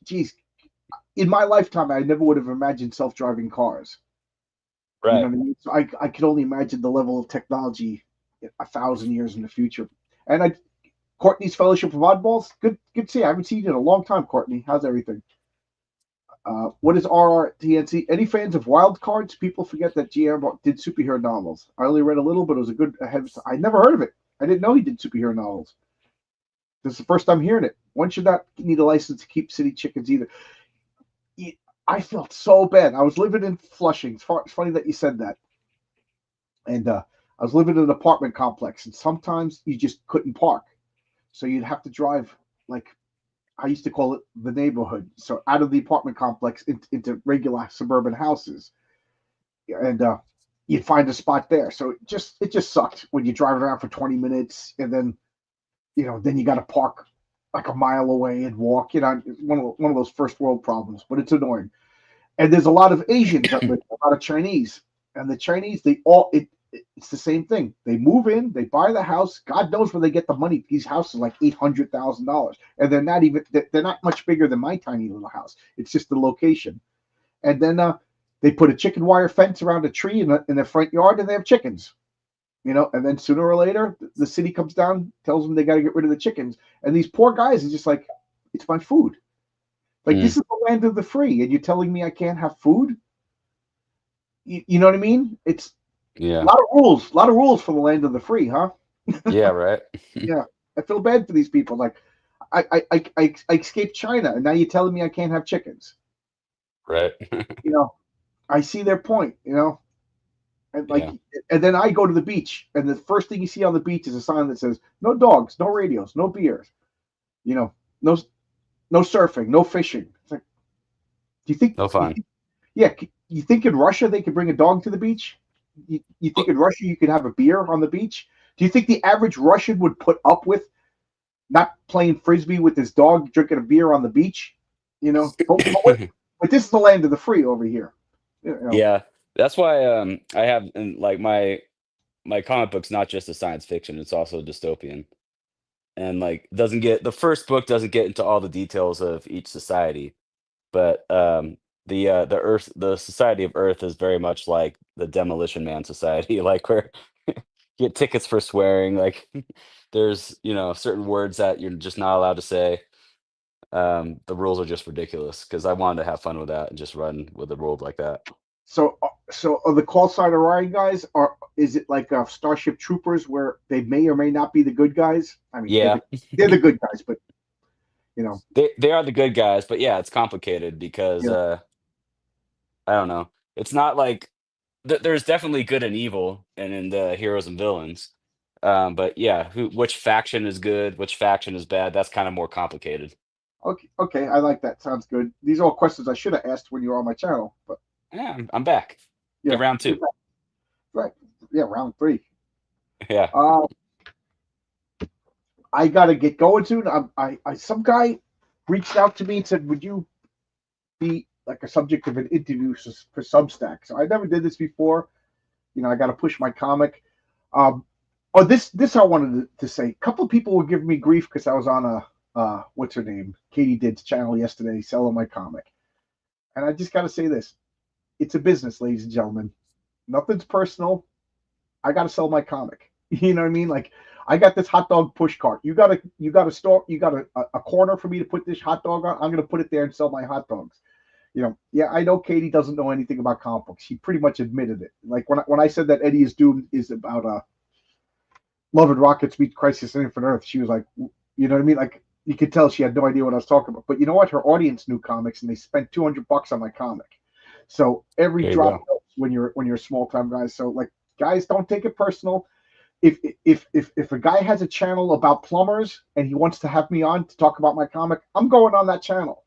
geez, in my lifetime, I never would have imagined self-driving cars. You know Right. what I mean? So I could only imagine the level of technology 1,000 years in the future. And Courtney's Fellowship of Oddballs, good to see you. I haven't seen you in a long time, Courtney. How's everything? What is RRTNC? Any fans of wild cards? People forget that GM did superhero novels. I only read a little, but it was a good ahead. I never heard of it. I didn't know he did superhero novels. This is the first time hearing it. One should not need a license to keep city chickens either. I felt so bad. I was living in Flushing. It's funny that you said that. And I was living in an apartment complex, and sometimes you just couldn't park. So you'd have to drive, like, I used to call it the neighborhood. So out of the apartment complex into regular suburban houses, and you'd find a spot there. So it just sucked when you drive around for 20 minutes, and then then you got to park like a mile away and walk. One of those first world problems, but it's annoying. And there's a lot of Asians that live, a lot of Chinese, and the Chinese it's the same thing. They move in, they buy the house. God knows where they get the money. These houses are like $800,000, and they're not much bigger than my tiny little house. It's just the location. And then they put a chicken wire fence around a tree in their front yard, and they have chickens. And then sooner or later, the city comes down, tells them they got to get rid of the chickens, and these poor guys are just like, it's my food. Like, Mm, this is the land of the free, and you're telling me I can't have food? You know what I mean? It's a yeah. lot of rules, a lot of rules for the land of the free, huh? Yeah, right. Yeah, I feel bad for these people. Like, I escaped China, and now you're telling me I can't have chickens. Right. You know, I see their point. And like, Yeah. and then I go to the beach, and the first thing you see on the beach is a sign that says no dogs, no radios, no beers. You know, no no surfing, no fishing. It's like, do you think? No fun. Yeah, you think in Russia they could bring a dog to the beach? You think in Russia you could have a beer on the beach? Do you think the average Russian would put up with not playing frisbee with his dog, drinking a beer on the beach? But this is the land of the free over here. You know, Yeah. That's why I have in like my comic book's not just a science fiction, it's also dystopian. And like doesn't get the first book doesn't get into all the details of each society, but the Earth the society of Earth is very much like the Demolition Man society, like where you get tickets for swearing, like there's, certain words that you're just not allowed to say. The rules are just ridiculous because I wanted to have fun with that and just run with a world like that. so are the call sign Orion guys? Is it like Starship Troopers where they may or may not be the good guys? I mean, Yeah, they're the good guys, but you know, they are the good guys, but yeah, it's complicated because you know, I don't know. It's not like there's definitely good and evil and in the heroes and villains. But yeah, which faction is good, which faction is bad, that's kind of more complicated. okay, okay, I like that. Sounds good. These are all questions I should have asked when you were on my channel, but Yeah, I'm back. Good yeah, round two. right, yeah, round three. Yeah. Uh, I gotta get going soon. Some guy reached out to me and said, "Would you be like a subject of an interview for Substack?" So I never did this before. I got to push my comic. Um, this I wanted to say. A couple of people were giving me grief because I was on a what's her name, Katie Did's channel yesterday, selling my comic, and I just got to say this: it's a business, ladies and gentlemen. Nothing's personal. I got to sell my comic. You know what I mean? Like, I got this hot dog push cart. You got a store. You got a corner for me to put this hot dog on. I'm gonna put it there and sell my hot dogs. Yeah, I know Katie doesn't know anything about comic books. She pretty much admitted it. Like when I said that Eddie is Doomed is about Love and Rockets meet Crisis on Infinite Earth, she was like, you know what I mean? Like, you could tell she had no idea what I was talking about. But you know what? Her audience knew comics, and they spent $200 on my comic. So every There you drop go. helps when you're a small time guy. So like, guys, don't take it personal. If a guy has a channel about plumbers and he wants to have me on to talk about my comic, I'm going on that channel.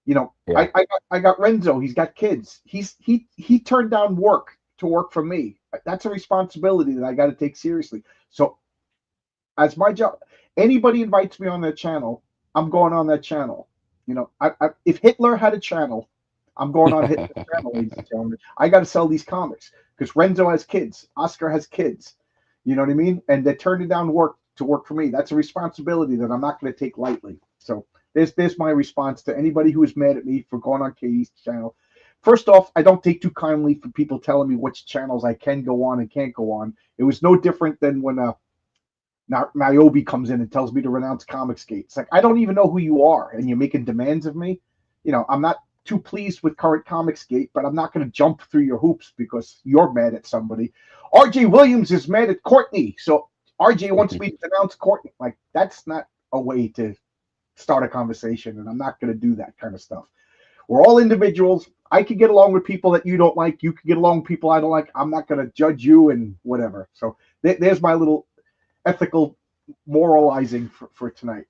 You know, Yeah. I got Renzo. He's got kids. He turned down work to work for me. That's a responsibility that I got to take seriously. So as my job, anybody invites me on that channel, I'm going on that channel. You know, if Hitler had a channel, I'm going on Hitler's channel, ladies and gentlemen. I got to sell these comics because Renzo has kids, Oscar has kids. You know what I mean? And they're turning down work to work for me. That's a responsibility that I'm not going to take lightly. So there's my response to anybody who is mad at me for going on Katie's channel. First off, I don't take too kindly for people telling me which channels I can go on and can't go on. It was no different than when now Niobe comes in and tells me to renounce Comicsgate. It's like, I don't even know who you are, and you're making demands of me. You know, I'm not too pleased with current Comicsgate, but I'm not going to jump through your hoops because you're mad at somebody. RJ Williams is mad at Courtney, so RJ wants me to denounce Courtney. Like, that's not a way to start a conversation, and I'm not going to do that kind of stuff. We're all individuals. I could get along with people that you don't like. You could get along with people I don't like. I'm not going to judge you and whatever. So there's my little ethical moralizing for tonight.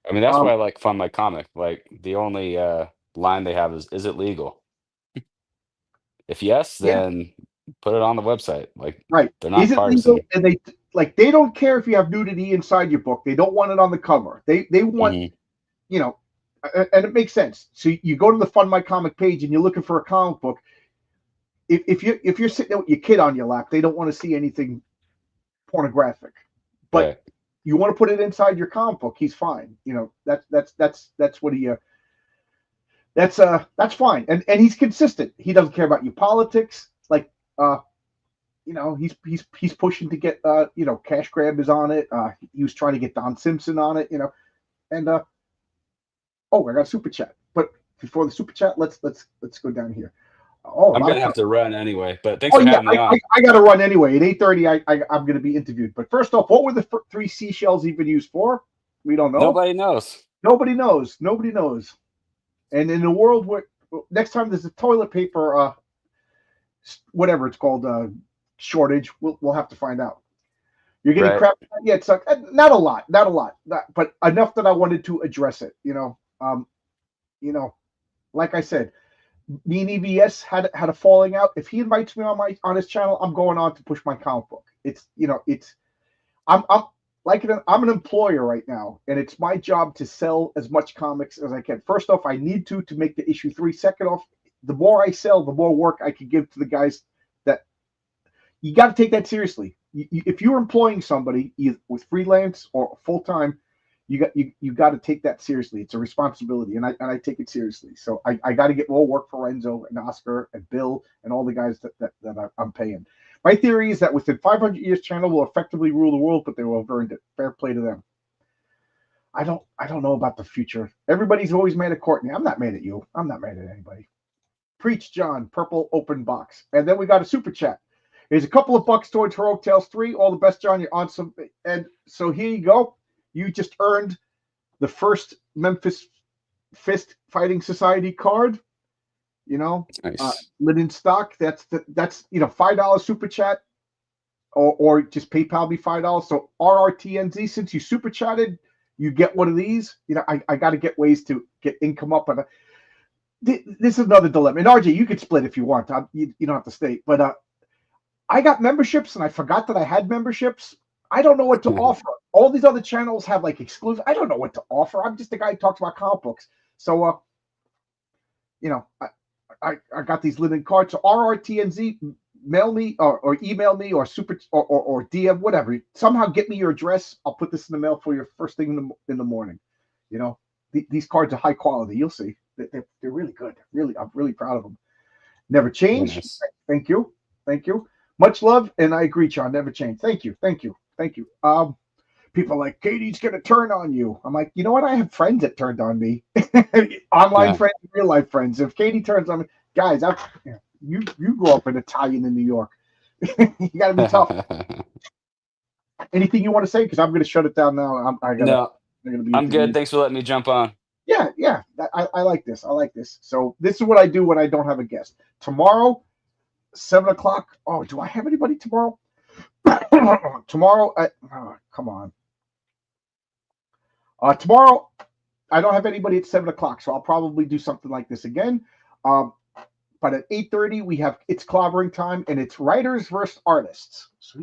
I mean, that's why I like Fund My Comic. Like the only line they have is it legal? If yes, Yeah, then put it on the website. Like right. they're Is not it legal? partisan. And they don't care if you have nudity inside your book. They don't want it on the cover. They want, Hmm. you know, and it makes sense. So you go to the Fund My Comic page and you're looking for a comic book. If you're sitting there with your kid on your lap, they don't want to see anything pornographic. But Right. you want to put it inside your comic book, he's fine. You know, that's what he that's fine. And he's consistent. He doesn't care about your politics. Like you know, he's pushing to get you know, Cash Grab is on it. He was trying to get Don Simpson on it, you know. And oh, I got a super chat. But before the super chat, let's go down here. Oh, a I'm lot gonna of have to run anyway, but thanks Oh for yeah, having me on. I got to run anyway. At 8:30, I'm going to be interviewed. But first off, what were the three seashells even used for? We don't know. Nobody knows. Nobody knows. Nobody knows. And in a world where next time there's a toilet paper, whatever it's called, shortage, we'll have to find out. You're getting Right. crap. Yeah, it's not a lot, but enough that I wanted to address it. You know, like I said, me and EVS had a falling out. If he invites me on his channel, I'm going on to push my comic book. It's I'm I'm an employer right now, and it's my job to sell as much comics as I can. First off, I need to make the issue 3. Second off, the more I sell, the more work I can give to the guys. That you got to take that seriously. If you're employing somebody either with freelance or full time, you got to take that seriously. It's a responsibility, and I take it seriously. So I got to get more work for Renzo and Oscar and Bill and all the guys that I'm paying. My theory is that within 500 years, channel will effectively rule the world, but they will have earned it. Fair play to them. I don't know about the future. Everybody's always mad at Courtney. I'm not mad at you. I'm not mad at anybody. Preach, John. Purple open box, and then we got a super chat. Here's a couple of bucks towards Heroic Tales 3. All the best, John. You're on some, and so here you go. You just earned the first Memphis Fist Fighting Society card. You know, Nice. linen stock. That's $5 super chat, or just PayPal me $5. So RRTNZ, since you super chatted, you get one of these. You know, I got to get ways to get income up. And this is another dilemma. And RJ, you could split if you want. You don't have to stay. But I got memberships, and I forgot that I had memberships. I don't know what to offer. All these other channels have like exclusive. I don't know what to offer. I'm just a guy who talks about comic books. So, I got these linen cards. So RRTNZ, mail me or email me or super or DM, whatever. Somehow get me your address. I'll put this in the mail for you first thing in the morning. You know, these cards are high quality. You'll see. They're really good. Really, I'm really proud of them. Never Very change. nice. Thank you. Thank you. Much love, and I agree, John. Never change. Thank you. Thank you. Thank you. People are like, Katie's gonna turn on you. I'm like, you know what? I have friends that turned on me. Online Yeah. friends, real life friends. If Katie turns on me, guys, you grew up in Italian in New York. You gotta be tough. Anything you want to say? Because I'm gonna shut it down now. I gotta. No, They're going to be I'm good. interviewed. Thanks for letting me jump on. Yeah. I like this. I like this. So this is what I do when I don't have a guest. Tomorrow, 7 o'clock. Oh, do I have anybody tomorrow? Tomorrow, come on. Tomorrow, I don't have anybody at 7 o'clock, so I'll probably do something like this again. But at 8:30, we have it's clobbering time, and it's writers versus artists. So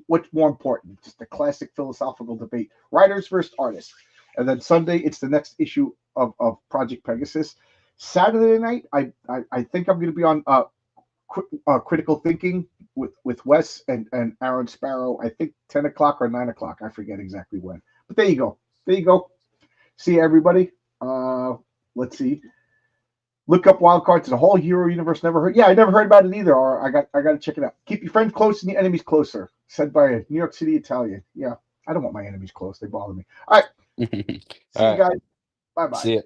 what's more important? Just the classic philosophical debate: writers versus artists. And then Sunday, it's the next issue of Project Pegasus. Saturday night, I think I'm going to be on critical thinking with Wes and Aaron Sparrow. I think 10 o'clock or 9 o'clock. I forget exactly when. But there you go. There you go. See everybody. Let's see. Look up Wildcards. It's a whole hero universe. Never heard. Yeah, I never heard about it either. Or I got to check it out. Keep your friends close and your enemies closer. Said by a New York City Italian. Yeah, I don't want my enemies close. They bother me. All right. See you guys. Bye bye. See ya.